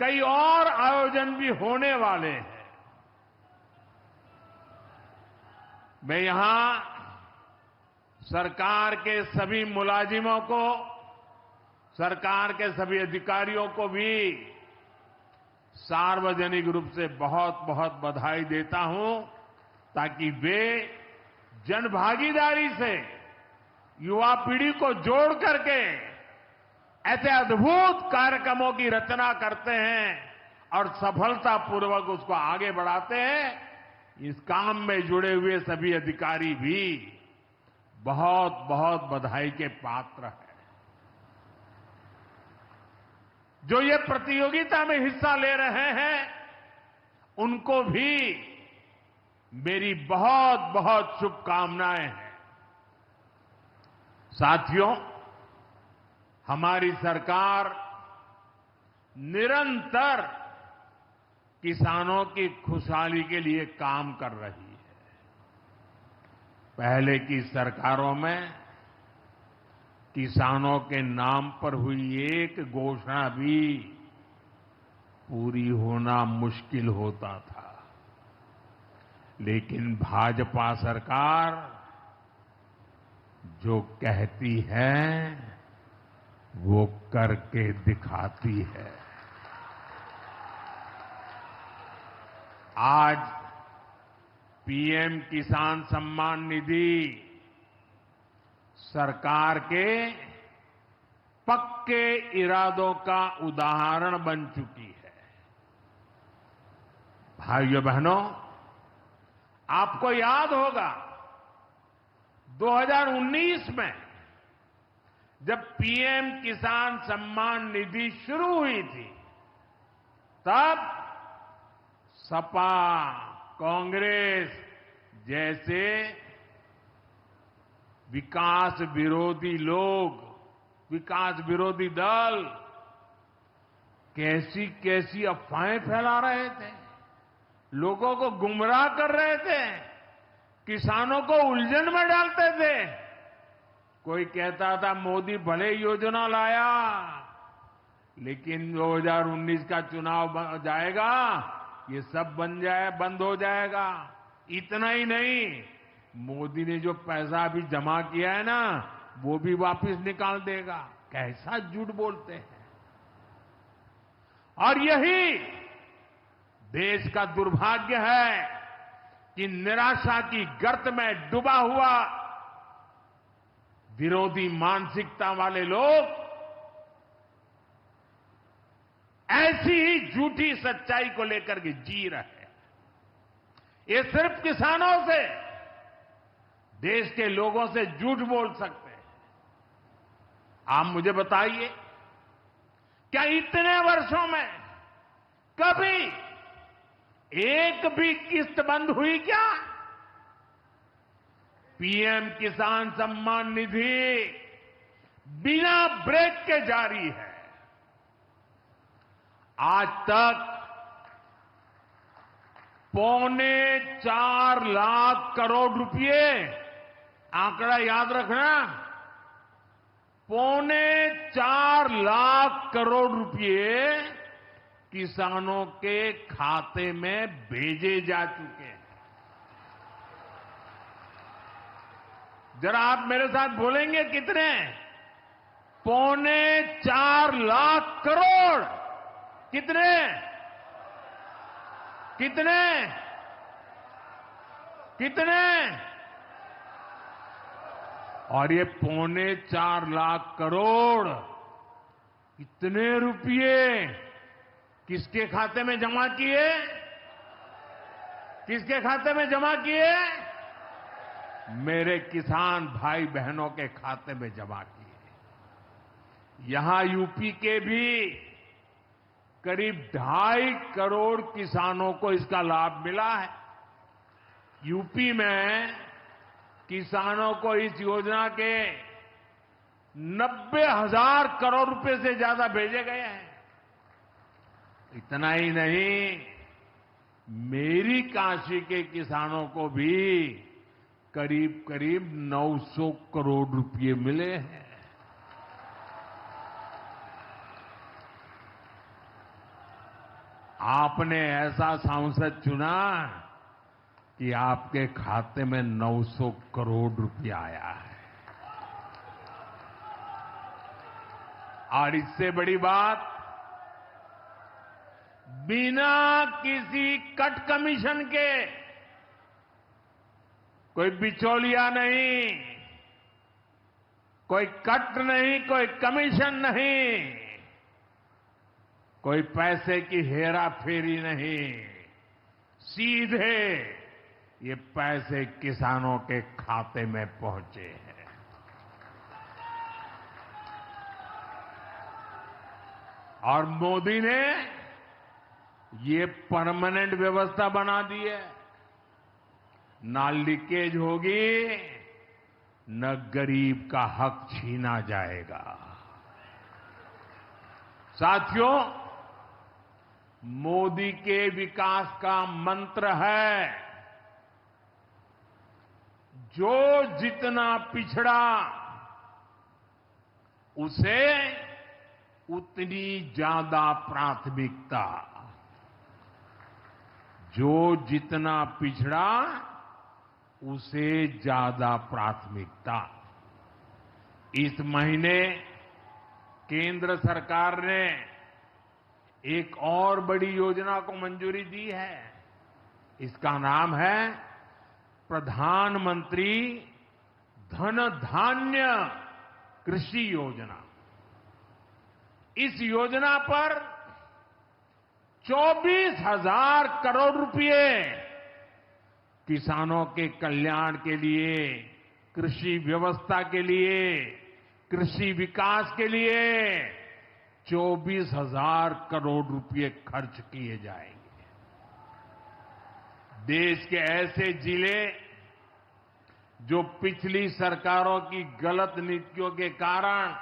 S5: कई और आयोजन भी होने वाले हैं। मैं यहां सरकार के सभी मुलाजिमों को, सरकार के सभी अधिकारियों को भी सार्वजनिक रूप से बहुत बहुत बधाई देता हूं, ताकि वे जनभागीदारी से युवा पीढ़ी को जोड़ करके ऐसे अद्भुत कार्यक्रमों की रचना करते हैं और सफलतापूर्वक उसको आगे बढ़ाते हैं। इस काम में जुड़े हुए सभी अधिकारी भी बहुत बहुत बधाई के पात्र हैं। जो ये प्रतियोगिता में हिस्सा ले रहे हैं, उनको भी मेरी बहुत बहुत शुभकामनाएं हैं। साथियों, हमारी सरकार निरंतर किसानों की खुशहाली के लिए काम कर रही है। पहले की सरकारों में किसानों के नाम पर हुई एक घोषणा भी पूरी होना मुश्किल होता था, लेकिन भाजपा सरकार जो कहती है वो करके दिखाती है। आज पीएम किसान सम्मान निधि सरकार के पक्के इरादों का उदाहरण बन चुकी है। भाइयों बहनों, आपको याद होगा 2019 में जब पीएम किसान सम्मान निधि शुरू हुई थी, तब सपा, कांग्रेस जैसे विकास विरोधी लोग, विकास विरोधी दल कैसी कैसी अफवाहें फैला रहे थे, लोगों को गुमराह कर रहे थे, किसानों को उलझन में डालते थे। कोई कहता था मोदी भले योजना लाया, लेकिन 2019 का चुनाव जाएगा, ये सब बंद हो जाएगा। इतना ही नहीं, मोदी ने जो पैसा अभी जमा किया है ना, वो भी वापस निकाल देगा। कैसा झूठ बोलते हैं। और यही देश का दुर्भाग्य है कि निराशा की गर्त में डूबा हुआ विरोधी मानसिकता वाले लोग ऐसी ही झूठी सच्चाई को लेकर के जी रहे हैं। ये सिर्फ किसानों से, देश के लोगों से झूठ बोल सकते हैं। आप मुझे बताइए, क्या इतने वर्षों में कभी एक भी किस्त बंद हुई क्या? पीएम किसान सम्मान निधि बिना ब्रेक के जारी है। आज तक 4.25 लाख करोड़ रुपए, आंकड़ा याद रखना, 4.25 लाख करोड़ रुपए किसानों के खाते में भेजे जा चुके हैं। जरा आप मेरे साथ बोलेंगे कितने? 4.25 लाख करोड़। कितने? कितने? कितने? और ये 4.25 लाख करोड़ इतने रुपये किसके खाते में जमा किए? किसके खाते में जमा किए? मेरे किसान भाई बहनों के खाते में जमा किए। यहां यूपी के भी करीब 2.5 करोड़ किसानों को इसका लाभ मिला है। यूपी में किसानों को इस योजना के 90,000 करोड़ रुपए से ज्यादा भेजे गए हैं। इतना ही नहीं, मेरी काशी के किसानों को भी करीब करीब 900 करोड़ रुपए मिले हैं। आपने ऐसा सांसद चुना कि आपके खाते में 900 करोड़ रुपया आया है। और इससे बड़ी बात, बिना किसी कट कमीशन के, कोई बिचौलिया नहीं, कोई कट नहीं, कोई कमीशन नहीं, कोई पैसे की हेरा फेरी नहीं, सीधे ये पैसे किसानों के खाते में पहुंचे हैं। और मोदी ने ये परमानेंट व्यवस्था बना दी है। ना लीकेज होगी, न गरीब का हक छीना जाएगा। साथियों, मोदी के विकास का मंत्र है, जो जितना पिछड़ा उसे उतनी ज्यादा प्राथमिकता। जो जितना पिछड़ा उसे ज्यादा प्राथमिकता। इस महीने केंद्र सरकार ने एक और बड़ी योजना को मंजूरी दी है। इसका नाम है प्रधानमंत्री धन धान्य कृषि योजना। इस योजना पर 24,000 करोड़ रुपए किसानों के कल्याण के लिए, कृषि व्यवस्था के लिए, कृषि विकास के लिए 24,000 करोड़ रुपए खर्च किए जाएंगे। देश के ऐसे जिले जो पिछली सरकारों की गलत नीतियों के कारण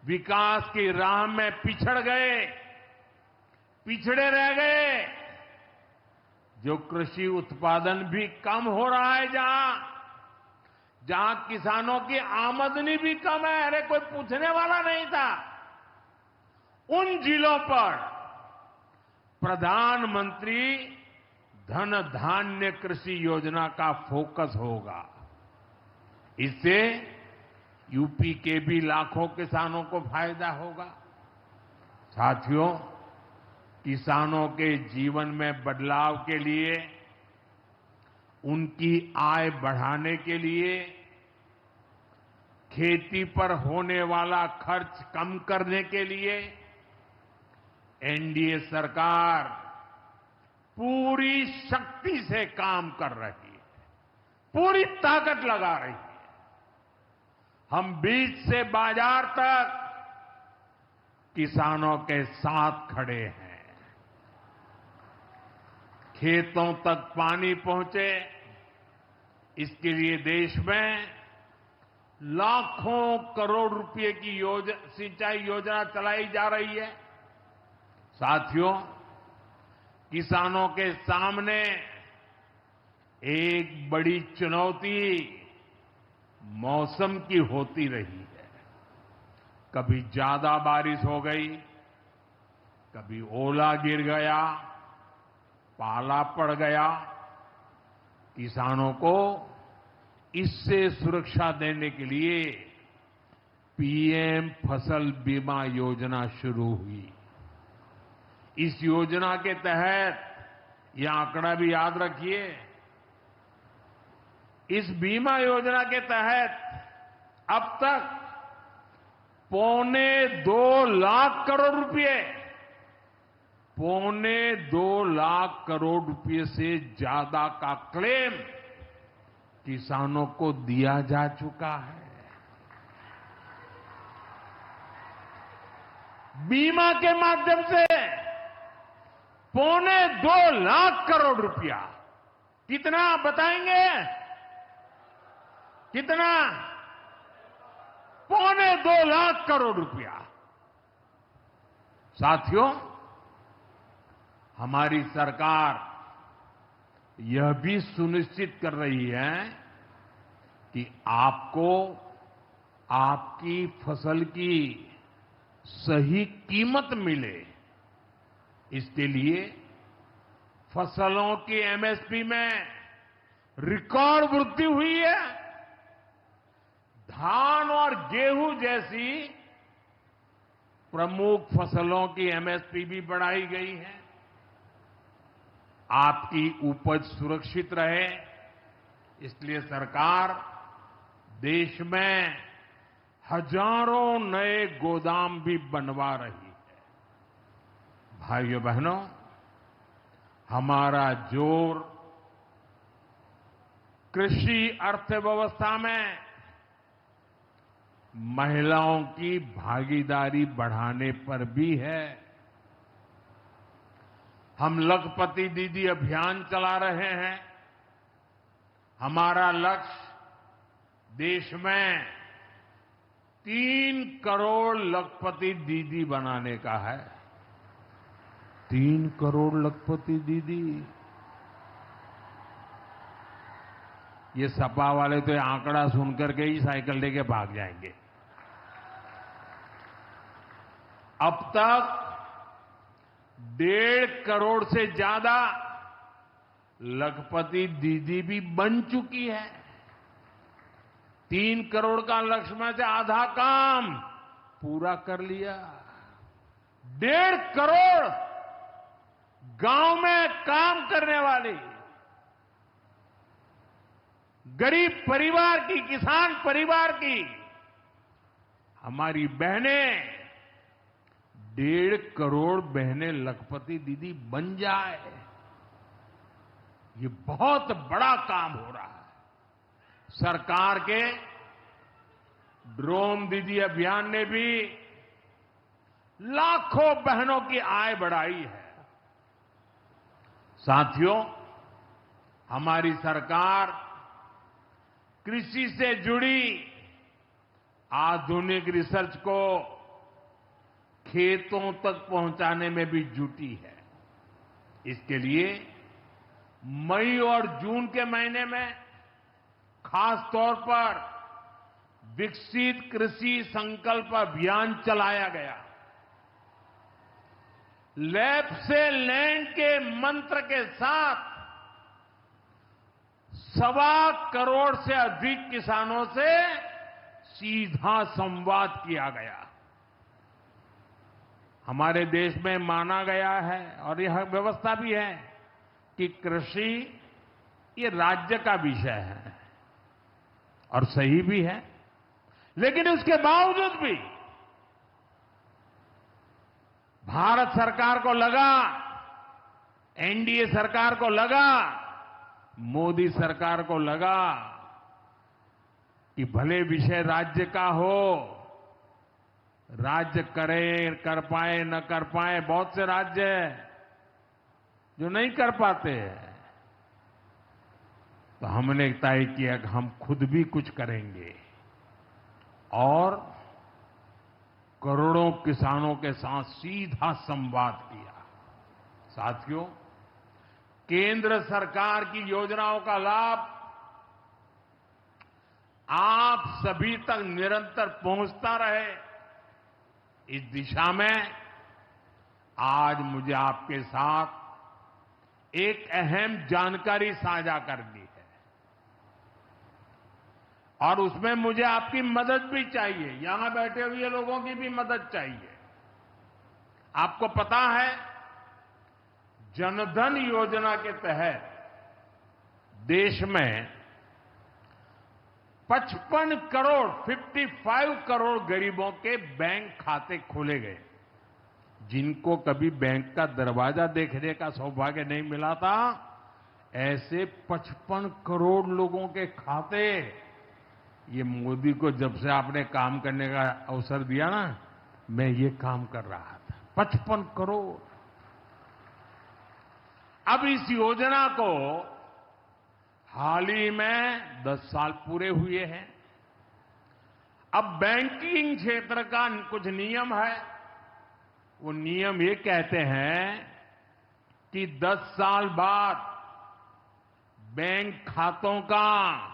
S5: विकास की राह में पिछड़ गए, पिछड़े रह गए, जो कृषि उत्पादन भी कम हो रहा है, जहां किसानों की आमदनी भी कम है, अरे कोई पूछने वाला नहीं था, उन जिलों पर प्रधानमंत्री धन धान्य कृषि योजना का फोकस होगा। इससे यूपी के भी लाखों किसानों को फायदा होगा। साथियों, किसानों के जीवन में बदलाव के लिए, उनकी आय बढ़ाने के लिए, खेती पर होने वाला खर्च कम करने के लिए एनडीए सरकार पूरी शक्ति से काम कर रही है, पूरी ताकत लगा रही है। हम बीज से बाजार तक किसानों के साथ खड़े हैं। खेतों तक पानी पहुंचे, इसके लिए देश में लाखों करोड़ रुपए की सिंचाई योजना चलाई जा रही है। साथियों, किसानों के सामने एक बड़ी चुनौती मौसम की होती रही है। कभी ज्यादा बारिश हो गई, कभी ओला गिर गया, पाला पड़ गया। किसानों को इससे सुरक्षा देने के लिए पीएम फसल बीमा योजना शुरू हुई। इस योजना के तहत यह आंकड़ा भी याद रखिए, इस बीमा योजना के तहत अब तक 2.25 लाख करोड़ रुपए, 2.25 लाख करोड़ रुपए से ज्यादा का क्लेम किसानों को दिया जा चुका है। बीमा के माध्यम से 2.25 लाख करोड़ रुपया, कितना बताएंगे? कितना? 2.25 लाख करोड़ रुपया। साथियों, हमारी सरकार यह भी सुनिश्चित कर रही है कि आपको आपकी फसल की सही कीमत मिले। इसके लिए फसलों की एमएसपी में रिकॉर्ड वृद्धि हुई है। धान और गेहूं जैसी प्रमुख फसलों की एमएसपी भी बढ़ाई गई है। आपकी उपज सुरक्षित रहे, इसलिए सरकार देश में हजारों नए गोदाम भी बनवा रही है। भाइयों बहनों, हमारा जोर कृषि अर्थव्यवस्था में महिलाओं की भागीदारी बढ़ाने पर भी है। हम लखपति दीदी अभियान चला रहे हैं। हमारा लक्ष्य देश में 3 करोड़ लखपति दीदी बनाने का है। 3 करोड़ लखपति दीदी। ये सपा वाले तो ये आंकड़ा सुनकर के ही साइकिल लेके भाग जाएंगे। अब तक 1.5 करोड़ से ज्यादा लखपति दीदी भी बन चुकी है। 3 करोड़ का लक्ष्य में से आधा काम पूरा कर लिया। 1.5 करोड़ गांव में काम करने वाली गरीब परिवार की, किसान परिवार की हमारी बहनें, 1.5 करोड़ बहनें लखपति दीदी बन जाए, ये बहुत बड़ा काम हो रहा है। सरकार के ड्रोन दीदी अभियान ने भी लाखों बहनों की आय बढ़ाई है। साथियों, हमारी सरकार कृषि से जुड़ी आधुनिक रिसर्च को खेतों तक पहुंचाने में भी जुटी है। इसके लिए मई और जून के महीने में खास तौर पर विकसित कृषि संकल्प अभियान चलाया गया। लैब से लैंड के मंत्र के साथ 1.25 करोड़ से अधिक किसानों से सीधा संवाद किया गया। हमारे देश में माना गया है और यह व्यवस्था भी है कि कृषि ये राज्य का विषय है और सही भी है, लेकिन उसके बावजूद भी भारत सरकार को लगा, एनडीए सरकार को लगा, मोदी सरकार को लगा कि भले विषय राज्य का हो, राज्य करे, कर पाए न कर पाए, बहुत से राज्य हैं जो नहीं कर पाते हैं, तो हमने तय किया कि हम खुद भी कुछ करेंगे और करोड़ों किसानों के साथ सीधा संवाद किया। साथियों, केंद्र सरकार की योजनाओं का लाभ आप सभी तक निरंतर पहुंचता रहे, इस दिशा में आज मुझे आपके साथ एक अहम जानकारी साझा करनी है और उसमें मुझे आपकी मदद भी चाहिए। यहां बैठे हुए लोगों की भी मदद चाहिए। आपको पता है, जनधन योजना के तहत देश में 55 करोड़ गरीबों के बैंक खाते खोले गए। जिनको कभी बैंक का दरवाजा देखने का सौभाग्य नहीं मिला था, ऐसे 55 करोड़ लोगों के खाते, ये मोदी को जब से आपने काम करने का अवसर दिया ना, मैं ये काम कर रहा था। 55 करोड़। अब इस योजना को हाल ही में 10 साल पूरे हुए हैं। अब बैंकिंग क्षेत्र का कुछ नियम है। वो नियम ये कहते हैं कि 10 साल बाद बैंक खातों का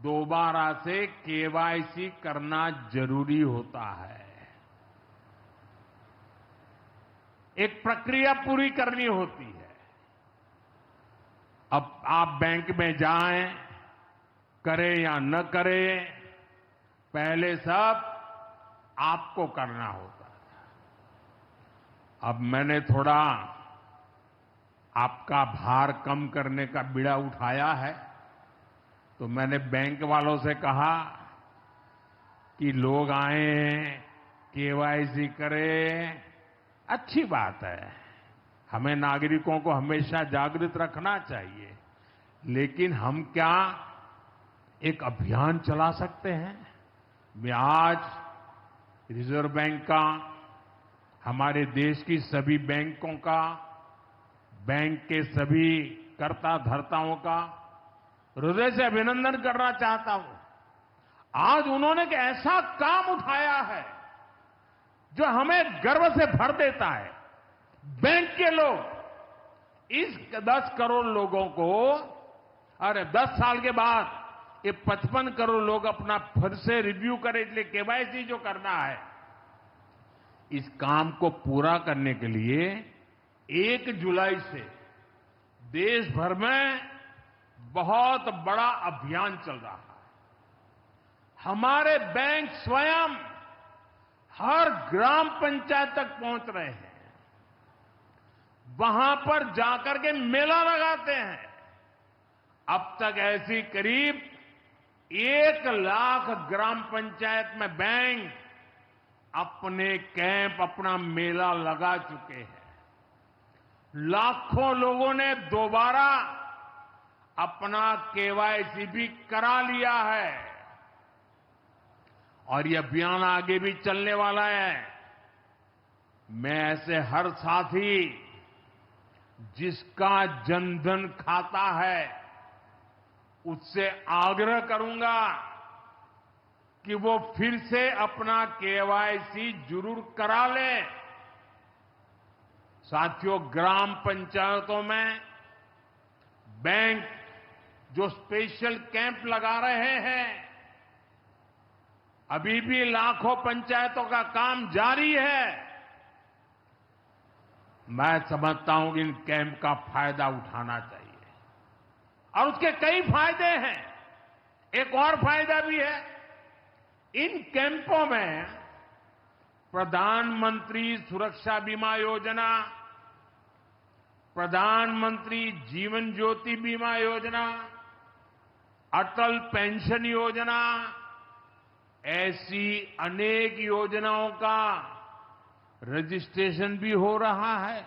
S5: दोबारा से केवाईसी करना जरूरी होता है। एक प्रक्रिया पूरी करनी होती है। अब आप बैंक में जाएं, करें या न करें, पहले सब आपको करना होता था। अब मैंने थोड़ा आपका भार कम करने का बीड़ा उठाया है, तो मैंने बैंक वालों से कहा कि लोग आए, केवाईसी करें, अच्छी बात है। हमें नागरिकों को हमेशा जागृत रखना चाहिए, लेकिन हम क्या एक अभियान चला सकते हैं? मैं आज रिजर्व बैंक का, हमारे देश की सभी बैंकों का, बैंक के सभी कर्ता धर्ताओं का हृदय से अभिनंदन करना चाहता हूं। आज उन्होंने एक ऐसा काम उठाया है जो हमें गर्व से भर देता है। बैंक के लोग इस 10 करोड़ लोगों को, अरे 10 साल के बाद ये 55 करोड़ लोग अपना फिर से रिव्यू करें, इसलिए केवाईसी जो करना है, इस काम को पूरा करने के लिए 1 जुलाई से देश भर में बहुत बड़ा अभियान चल रहा है। हमारे बैंक स्वयं हर ग्राम पंचायत तक पहुंच रहे हैं, वहां पर जाकर के मेला लगाते हैं। अब तक ऐसी करीब 1 लाख ग्राम पंचायत में बैंक अपने कैंप, अपना मेला लगा चुके हैं। लाखों लोगों ने दोबारा अपना केवाईसी भी करा लिया है और ये अभियान आगे भी चलने वाला है। मैं ऐसे हर साथी जिसका जनधन खाता है उससे आग्रह करूंगा कि वो फिर से अपना केवाईसी जरूर करा ले। साथियों, ग्राम पंचायतों में बैंक जो स्पेशल कैंप लगा रहे हैं, अभी भी लाखों पंचायतों का काम जारी है। मैं समझता हूं कि इन कैंप का फायदा उठाना चाहिए और उसके कई फायदे हैं। एक और फायदा भी है इन कैंपों में प्रधानमंत्री सुरक्षा बीमा योजना, प्रधानमंत्री जीवन ज्योति बीमा योजना, अटल पेंशन योजना, ऐसी अनेक योजनाओं का रजिस्ट्रेशन भी हो रहा है।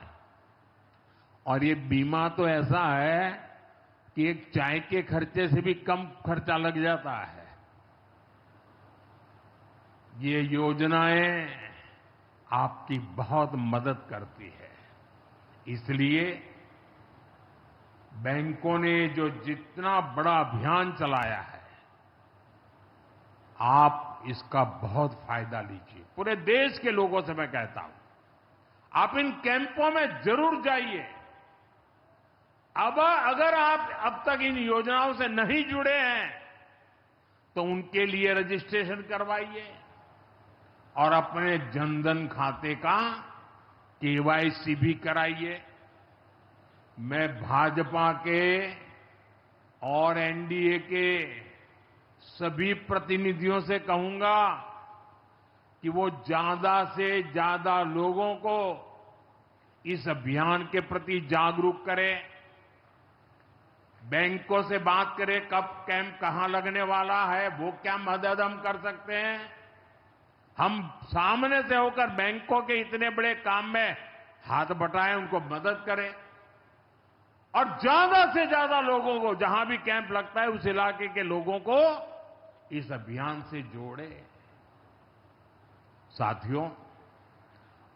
S5: और ये बीमा तो ऐसा है कि एक चाय के खर्चे से भी कम खर्चा लग जाता है। ये योजनाएं आपकी बहुत मदद करती है। इसलिए बैंकों ने जो जितना बड़ा अभियान चलाया है, आप इसका बहुत फायदा लीजिए। पूरे देश के लोगों से मैं कहता हूं, आप इन कैंपों में जरूर जाइए। अब अगर आप अब तक इन योजनाओं से नहीं जुड़े हैं तो उनके लिए रजिस्ट्रेशन करवाइए और अपने जनधन खाते का केवाईसी भी कराइए। मैं भाजपा के और एनडीए के सभी प्रतिनिधियों से कहूंगा कि वो ज्यादा से ज्यादा लोगों को इस अभियान के प्रति जागरूक करें। बैंकों से बात करें कब कैंप कहां लगने वाला है, वो क्या मदद हम कर सकते हैं। हम सामने से होकर बैंकों के इतने बड़े काम में हाथ बटाएं, उनको मदद करें और ज्यादा से ज्यादा लोगों को, जहां भी कैंप लगता है उस इलाके के लोगों को इस अभियान से जोड़े। साथियों,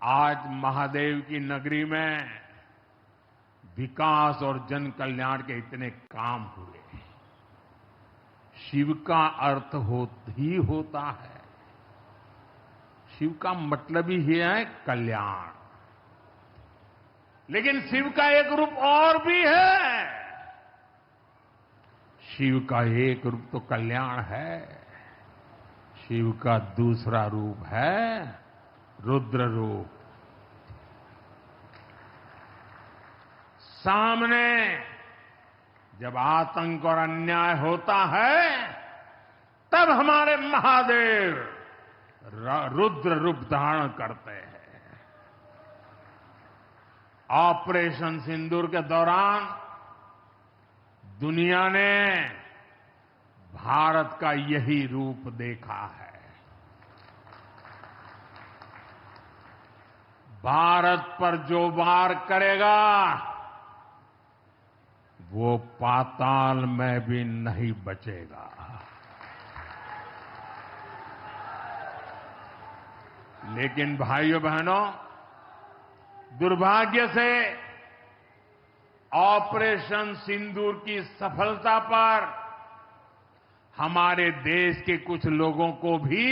S5: आज महादेव की नगरी में विकास और जन कल्याण के इतने काम हुए। शिव का अर्थ ही होता है, शिव का मतलब ही है कल्याण। लेकिन शिव का एक रूप और भी है। शिव का एक रूप तो कल्याण है, शिव का दूसरा रूप है रुद्र रूप। सामने जब आतंक और अन्याय होता है तब हमारे महादेव रुद्र रूप धारण करते हैं। ऑपरेशन सिंदूर के दौरान दुनिया ने भारत का यही रूप देखा है। भारत पर जो वार करेगा वो पाताल में भी नहीं बचेगा। लेकिन भाइयों बहनों, दुर्भाग्य से ऑपरेशन सिंदूर की सफलता पर हमारे देश के कुछ लोगों को भी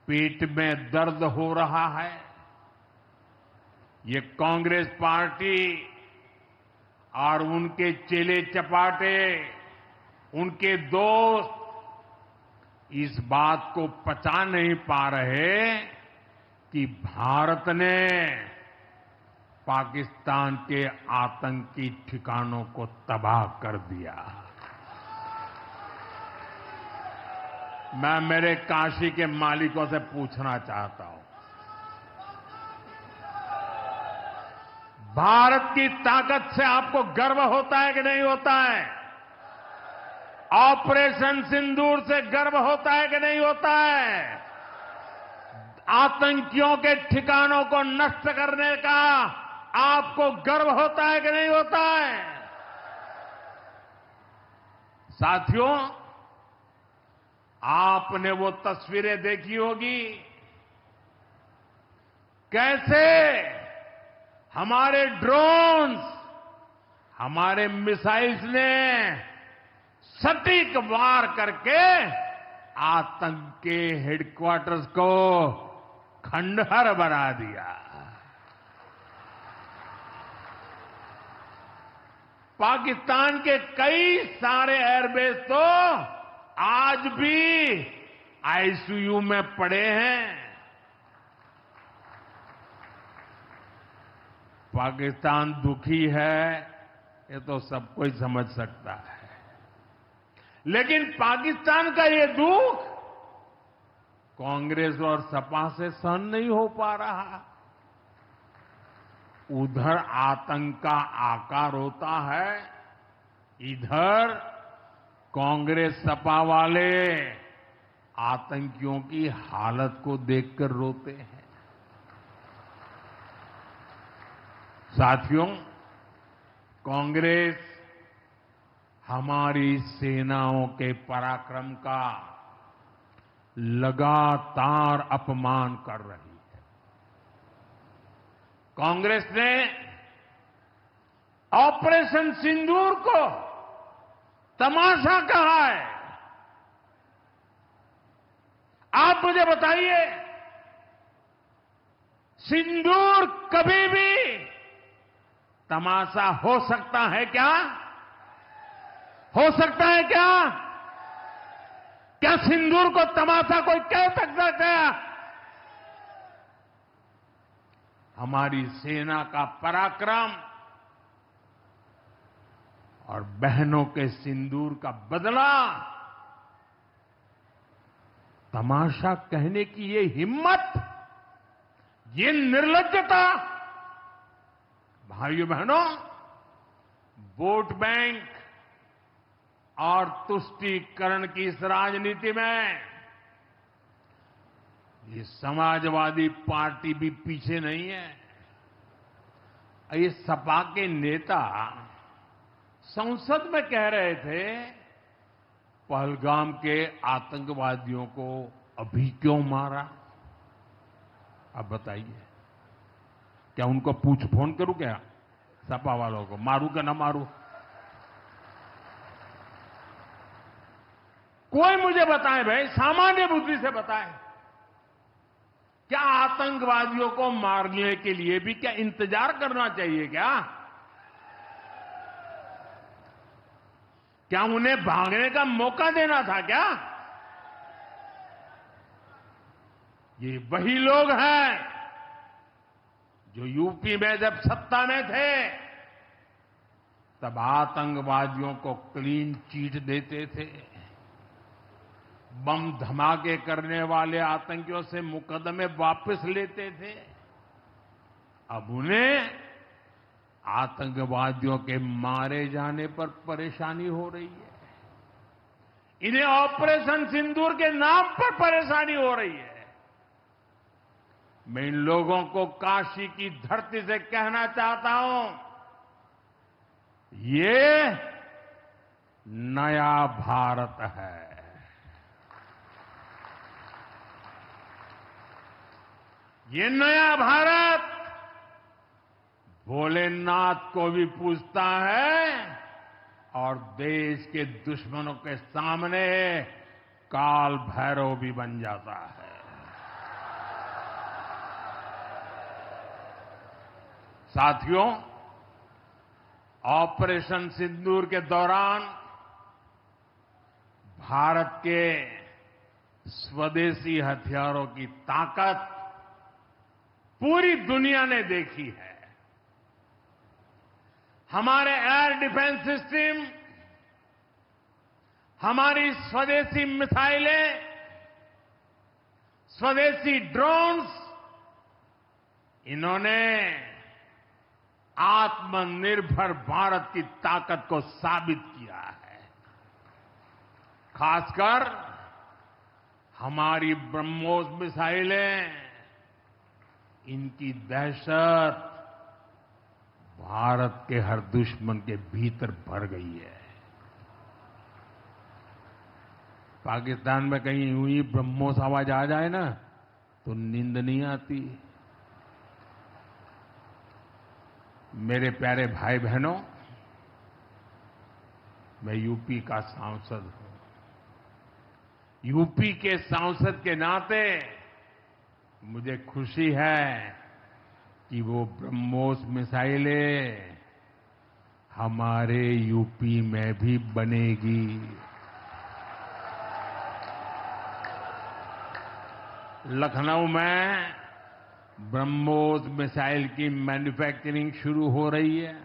S5: पेट में दर्द हो रहा है। ये कांग्रेस पार्टी और उनके चेले चपाटे, उनके दोस्त इस बात को पचा नहीं पा रहे कि भारत ने पाकिस्तान के आतंकी ठिकानों को तबाह कर दिया। मैं मेरे काशी के मालिकों से पूछना चाहता हूं, भारत की ताकत से आपको गर्व होता है कि नहीं होता है? ऑपरेशन सिंदूर से गर्व होता है कि नहीं होता है? आतंकियों के ठिकानों को नष्ट करने का आपको गर्व होता है कि नहीं होता है? साथियों, आपने वो तस्वीरें देखी होगी कैसे हमारे ड्रोन्स, हमारे मिसाइल्स ने सटीक वार करके आतंक के हेडक्वार्टर्स को खंडहर बना दिया। पाकिस्तान के कई सारे एयरबेस तो आज भी आईसीयू में पड़े हैं। पाकिस्तान दुखी है, ये तो सब कोई समझ सकता है। लेकिन पाकिस्तान का ये दुख कांग्रेस और सपा से सहन नहीं हो पा रहा। उधर आतंक का आकार होता है, इधर कांग्रेस सपा वाले आतंकियों की हालत को देखकर रोते हैं। साथियों, कांग्रेस हमारी सेनाओं के पराक्रम का लगातार अपमान कर रही है। कांग्रेस ने ऑपरेशन सिंदूर को तमाशा कहा है। आप मुझे बताइए, सिंदूर कभी भी तमाशा हो सकता है क्या? हो सकता है क्या? क्या सिंदूर को तमाशा कोई कह सकता है क्या? हमारी सेना का पराक्रम और बहनों के सिंदूर का बदला तमाशा कहने की ये हिम्मत, ये निर्लज्जता, भाइयों बहनों, वोट बैंक और तुष्टीकरण की इस राजनीति में ये समाजवादी पार्टी भी पीछे नहीं है। ये सपा के नेता संसद में कह रहे थे, पहलगाम के आतंकवादियों को अभी क्यों मारा? अब बताइए, क्या उनको पूछ फोन करूं क्या? सपा वालों को मारूं क्या ना मारूं? कोई मुझे बताए भाई, सामान्य बुद्धि से बताए, क्या आतंकवादियों को मारने के लिए भी क्या इंतजार करना चाहिए क्या? क्या उन्हें भागने का मौका देना था क्या? ये वही लोग हैं जो यूपी में जब सत्ता में थे तब आतंकवादियों को क्लीन चिट देते थे, बम धमाके करने वाले आतंकियों से मुकदमे वापस लेते थे। अब उन्हें आतंकवादियों के मारे जाने पर परेशानी हो रही है। इन्हें ऑपरेशन सिंदूर के नाम पर परेशानी हो रही है। मैं इन लोगों को काशी की धरती से कहना चाहता हूं, ये नया भारत है। ये नया भारत भोलेनाथ को भी पूजता है और देश के दुश्मनों के सामने काल भैरव भी बन जाता है। साथियों, ऑपरेशन सिंदूर के दौरान भारत के स्वदेशी हथियारों की ताकत पूरी दुनिया ने देखी है। हमारे एयर डिफेंस सिस्टम, हमारी स्वदेशी मिसाइलें, स्वदेशी ड्रोन्स, इन्होंने आत्मनिर्भर भारत की ताकत को साबित किया है। खासकर हमारी ब्रह्मोस मिसाइलें, इनकी दहशत भारत के हर दुश्मन के भीतर भर गई है। पाकिस्तान में कहीं यूं ही ब्रह्मोस आवाज आ जाए ना तो नींद नहीं आती। मेरे प्यारे भाई बहनों, मैं यूपी का सांसद हूं। यूपी के सांसद के नाते मुझे खुशी है कि वो ब्रह्मोस मिसाइलें हमारे यूपी में भी बनेगी। लखनऊ में ब्रह्मोस मिसाइल की मैन्युफैक्चरिंग शुरू हो रही है।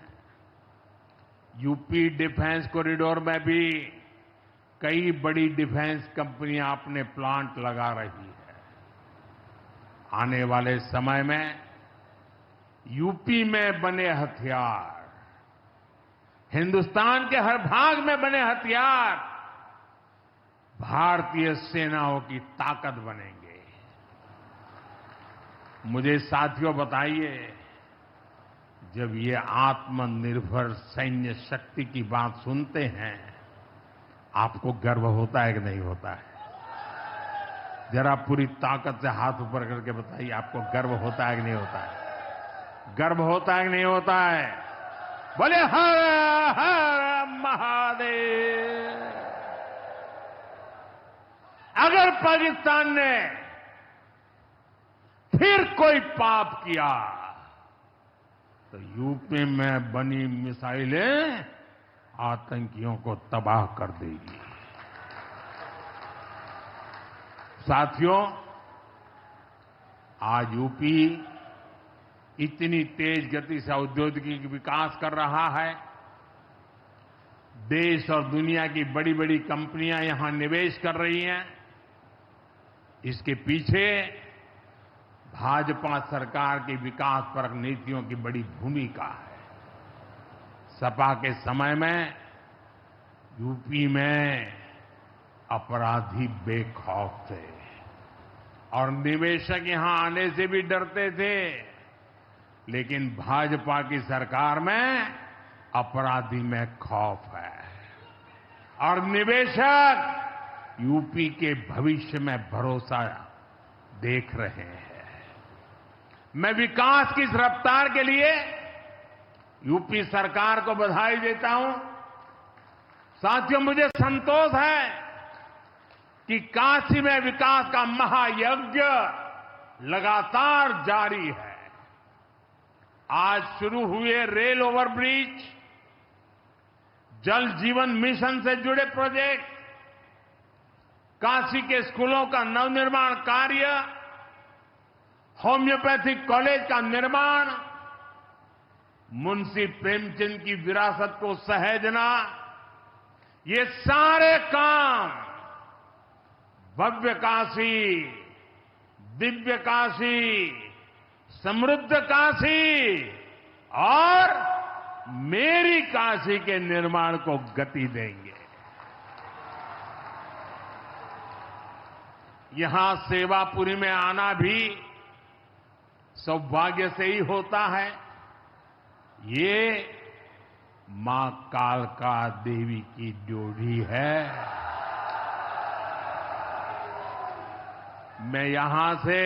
S5: यूपी डिफेंस कॉरिडोर में भी कई बड़ी डिफेंस कंपनियां अपने प्लांट लगा रही है। आने वाले समय में यूपी में बने हथियार, हिंदुस्तान के हर भाग में बने हथियार भारतीय सेनाओं की ताकत बनेंगे। मुझे साथियों बताइए, जब ये आत्मनिर्भर सैन्य शक्ति की बात सुनते हैं, आपको गर्व होता है कि नहीं होता है? जरा पूरी ताकत से हाथ ऊपर करके बताइए, आपको गर्व होता है कि नहीं होता है? गर्व होता है कि नहीं होता है? बोले हर हर महादेव। अगर पाकिस्तान ने फिर कोई पाप किया तो यूपी में बनी मिसाइलें आतंकियों को तबाह कर देगी। साथियों, आज यूपी इतनी तेज गति से औद्योगिक विकास कर रहा है। देश और दुनिया की बड़ी बड़ी कंपनियां यहां निवेश कर रही हैं। इसके पीछे भाजपा सरकार की विकासपरक नीतियों की बड़ी भूमिका है। सपा के समय में यूपी में अपराधी बेखौफ थे और निवेशक यहां आने से भी डरते थे, लेकिन भाजपा की सरकार में अपराधी में खौफ है और निवेशक यूपी के भविष्य में भरोसा देख रहे हैं। मैं विकास की इस रफ्तार के लिए यूपी सरकार को बधाई देता हूं। साथियों, मुझे संतोष है कि काशी में विकास का महायज्ञ लगातार जारी है। आज शुरू हुए रेल ओवरब्रिज, जल जीवन मिशन से जुड़े प्रोजेक्ट, काशी के स्कूलों का नवनिर्माण कार्य, होम्योपैथिक कॉलेज का निर्माण, मुंशी प्रेमचंद की विरासत को सहेजना, ये सारे काम भव्य काशी, दिव्य काशी, समृद्ध काशी और मेरी काशी के निर्माण को गति देंगे। यहां सेवापुरी में आना भी सौभाग्य से ही होता है। ये मां कालका देवी की ड्योढ़ी है। मैं यहां से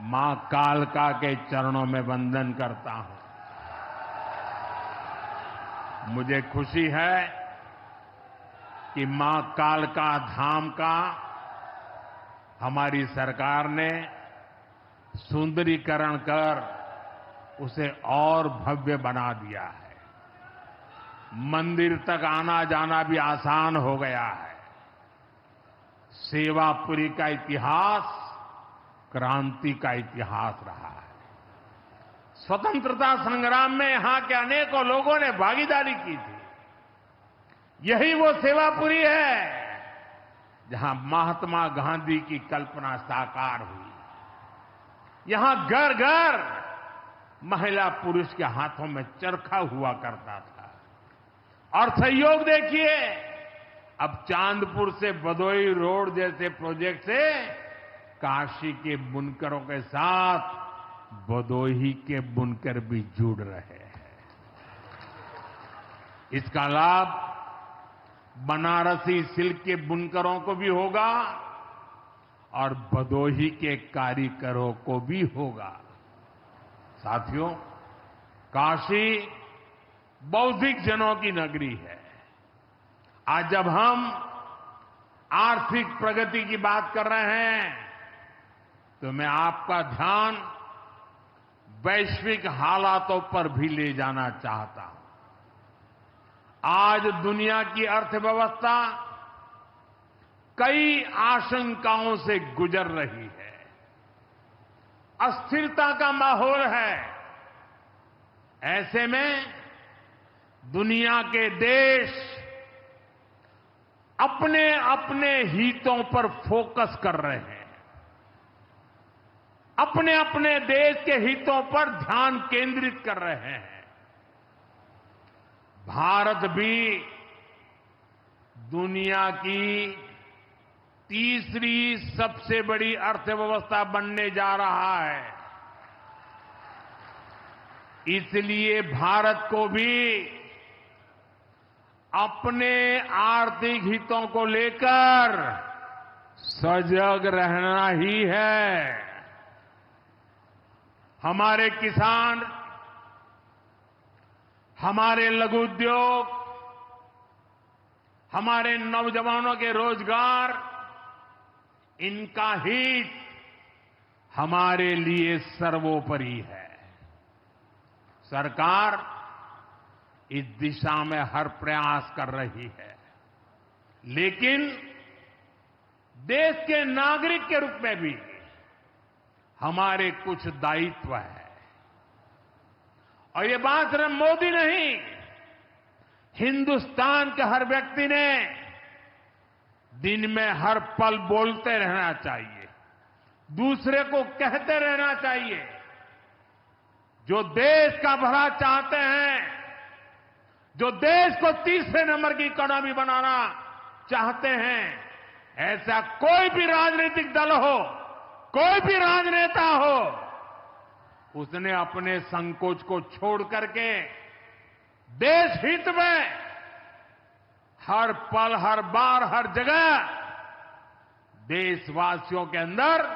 S5: मां कालका के चरणों में वंदन करता हूं। मुझे खुशी है कि मां कालका धाम का हमारी सरकार ने सुंदरीकरण कर उसे और भव्य बना दिया है। मंदिर तक आना जाना भी आसान हो गया है। सेवापुरी का इतिहास क्रांति का इतिहास रहा है। स्वतंत्रता संग्राम में यहां के अनेकों लोगों ने भागीदारी की थी। यही वो सेवापुरी है जहां महात्मा गांधी की कल्पना साकार हुई। यहां घर घर महिला पुरुष के हाथों में चरखा हुआ करता था। और सहयोग देखिए, अब चांदपुर से भदोई रोड जैसे प्रोजेक्ट से काशी के बुनकरों के साथ भदोही के बुनकर भी जुड़ रहे हैं। इसका लाभ बनारसी सिल्क के बुनकरों को भी होगा और भदोही के कारीगरों को भी होगा। साथियों, काशी बौद्धिक जनों की नगरी है। आज जब हम आर्थिक प्रगति की बात कर रहे हैं तो मैं आपका ध्यान वैश्विक हालातों पर भी ले जाना चाहता हूं। आज दुनिया की अर्थव्यवस्था कई आशंकाओं से गुजर रही है। अस्थिरता का माहौल है। ऐसे में दुनिया के देश अपने अपने हितों पर फोकस कर रहे हैं। अपने अपने देश के हितों पर ध्यान केंद्रित कर रहे हैं। भारत भी दुनिया की तीसरी सबसे बड़ी अर्थव्यवस्था बनने जा रहा है। इसलिए भारत को भी अपने आर्थिक हितों को लेकर सजग रहना ही है। हमारे किसान, हमारे लघु उद्योग, हमारे नौजवानों के रोजगार, इनका हित हमारे लिए सर्वोपरि है। सरकार इस दिशा में हर प्रयास कर रही है, लेकिन देश के नागरिक के रूप में भी हमारे कुछ दायित्व है। और ये बात सिर्फ मोदी नहीं, हिंदुस्तान के हर व्यक्ति ने दिन में हर पल बोलते रहना चाहिए, दूसरे को कहते रहना चाहिए। जो देश का भला चाहते हैं, जो देश को तीसरे नंबर की इकोनॉमी बनाना चाहते हैं, ऐसा कोई भी राजनीतिक दल हो, कोई भी राजनेता हो, उसने अपने संकोच को छोड़ करके देश हित में हर पल, हर बार, हर जगह देशवासियों के अंदर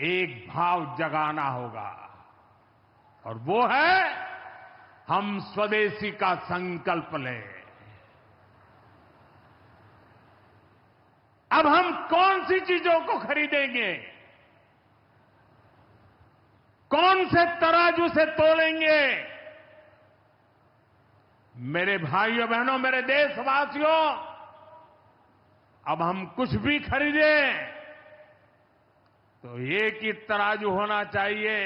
S5: एक भाव जगाना होगा, और वो है हम स्वदेशी का संकल्प लें। अब हम कौन सी चीजों को खरीदेंगे, कौन से तराजू से तोलेंगे? मेरे भाइयों बहनों, मेरे देशवासियों, अब हम कुछ भी खरीदें तो एक ही तराजू होना चाहिए।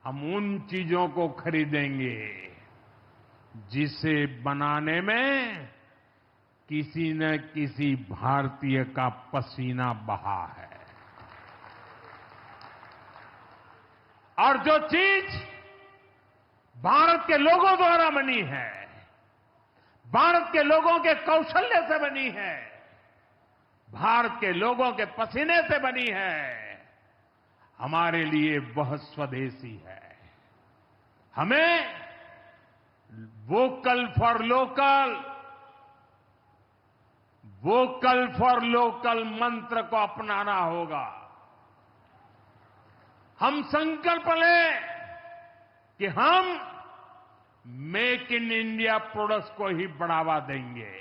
S5: हम उन चीजों को खरीदेंगे जिसे बनाने में किसी न किसी भारतीय का पसीना बहा है। और जो चीज भारत के लोगों द्वारा बनी है, भारत के लोगों के कौशल्य से बनी है, भारत के लोगों के पसीने से बनी है, हमारे लिए वह स्वदेशी है। हमें vocal for local, vocal for local मंत्र को अपनाना होगा। हम संकल्प लें कि हम मेक इन इंडिया प्रोडक्ट्स को ही बढ़ावा देंगे।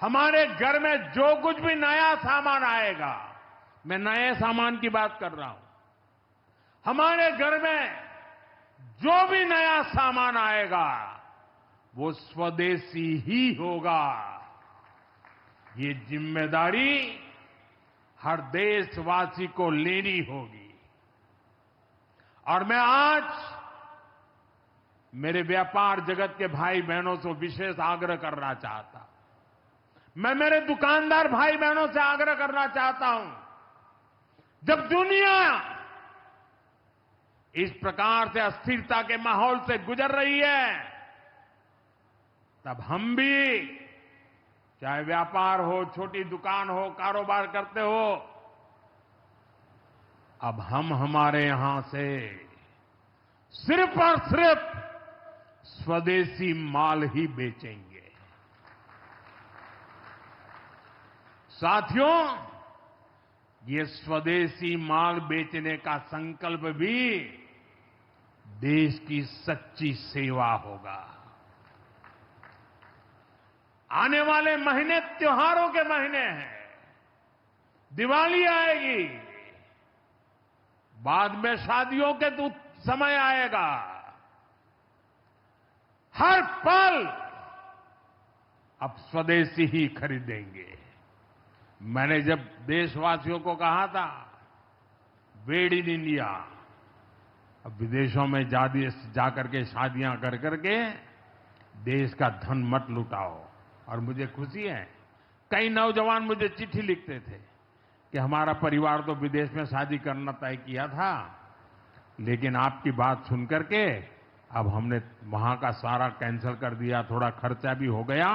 S5: हमारे घर में जो कुछ भी नया सामान आएगा, मैं नए सामान की बात कर रहा हूं, हमारे घर में जो भी नया सामान आएगा वो स्वदेशी ही होगा। ये जिम्मेदारी हर देशवासी को लेनी होगी। और मैं आज मेरे व्यापार जगत के भाई बहनों से विशेष आग्रह करना चाहता हूं। मैं मेरे दुकानदार भाई बहनों से आग्रह करना चाहता हूं, जब दुनिया इस प्रकार से अस्थिरता के माहौल से गुजर रही है, तब हम भी, चाहे व्यापार हो, छोटी दुकान हो, कारोबार करते हो, अब हम हमारे यहां से सिर्फ और सिर्फ स्वदेशी माल ही बेचेंगे। साथियों, ये स्वदेशी माल बेचने का संकल्प भी देश की सच्ची सेवा होगा। आने वाले महीने त्योहारों के महीने हैं, दिवाली आएगी, बाद में शादियों के समय आएगा। हर पल अब स्वदेशी ही खरीदेंगे। मैंने जब देशवासियों को कहा था मेड इन इंडिया, अब विदेशों में जाकर के शादियां कर करके देश का धन मत लुटाओ। और मुझे खुशी है, कई नौजवान मुझे चिट्ठी लिखते थे कि हमारा परिवार तो विदेश में शादी करना तय किया था, लेकिन आपकी बात सुनकर के अब हमने वहां का सारा कैंसिल कर दिया। थोड़ा खर्चा भी हो गया,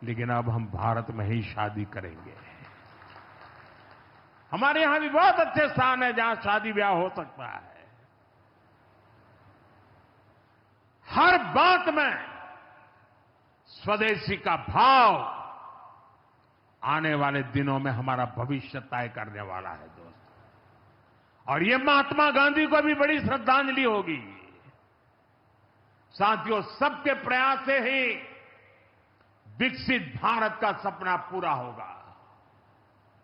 S5: लेकिन अब हम भारत में ही शादी करेंगे। हमारे यहां भी बहुत अच्छे स्थान है जहां शादी ब्याह हो सकता है। हर बात में स्वदेशी का भाव आने वाले दिनों में हमारा भविष्य तय करने वाला है दोस्तों। और ये महात्मा गांधी को भी बड़ी श्रद्धांजलि होगी। साथियों, सबके प्रयास से ही विकसित भारत का सपना पूरा होगा।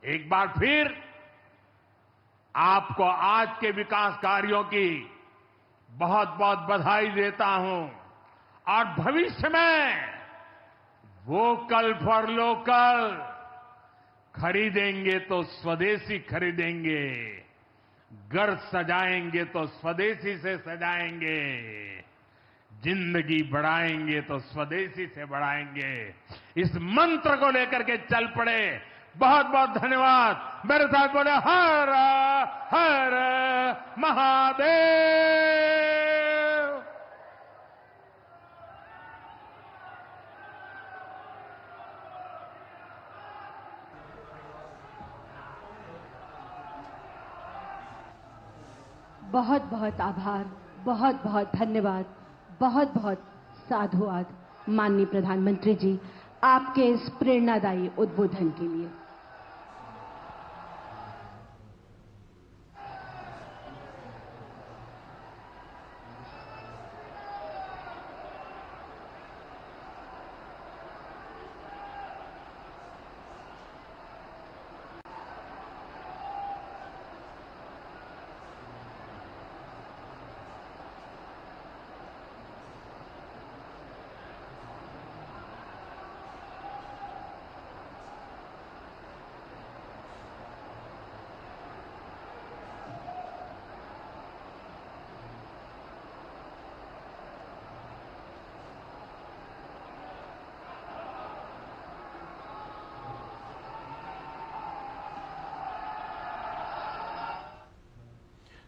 S5: एक बार फिर आपको आज के विकास कार्यों की बहुत बहुत बधाई देता हूं और भविष्य में वोकल फॉर लोकल, खरीदेंगे तो स्वदेशी खरीदेंगे, घर सजाएंगे तो स्वदेशी से सजाएंगे, जिंदगी बढ़ाएंगे तो स्वदेशी से बढ़ाएंगे। इस मंत्र को लेकर के चल पड़े। बहुत बहुत धन्यवाद। मेरे साथ बोले हर हर महादेव।
S1: बहुत बहुत आभार, बहुत बहुत धन्यवाद, बहुत बहुत साधुवाद माननीय प्रधानमंत्री जी आपके इस प्रेरणादायी उद्बोधन के लिए।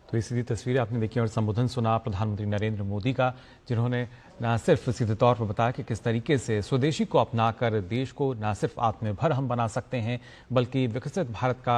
S6: तो ये सीधी तस्वीरें आपने देखी और संबोधन सुना प्रधानमंत्री नरेंद्र मोदी का, जिन्होंने न सिर्फ सीधे तौर पर बताया कि किस तरीके से स्वदेशी को अपनाकर देश को न सिर्फ आत्मनिर्भर हम बना सकते हैं, बल्कि विकसित भारत का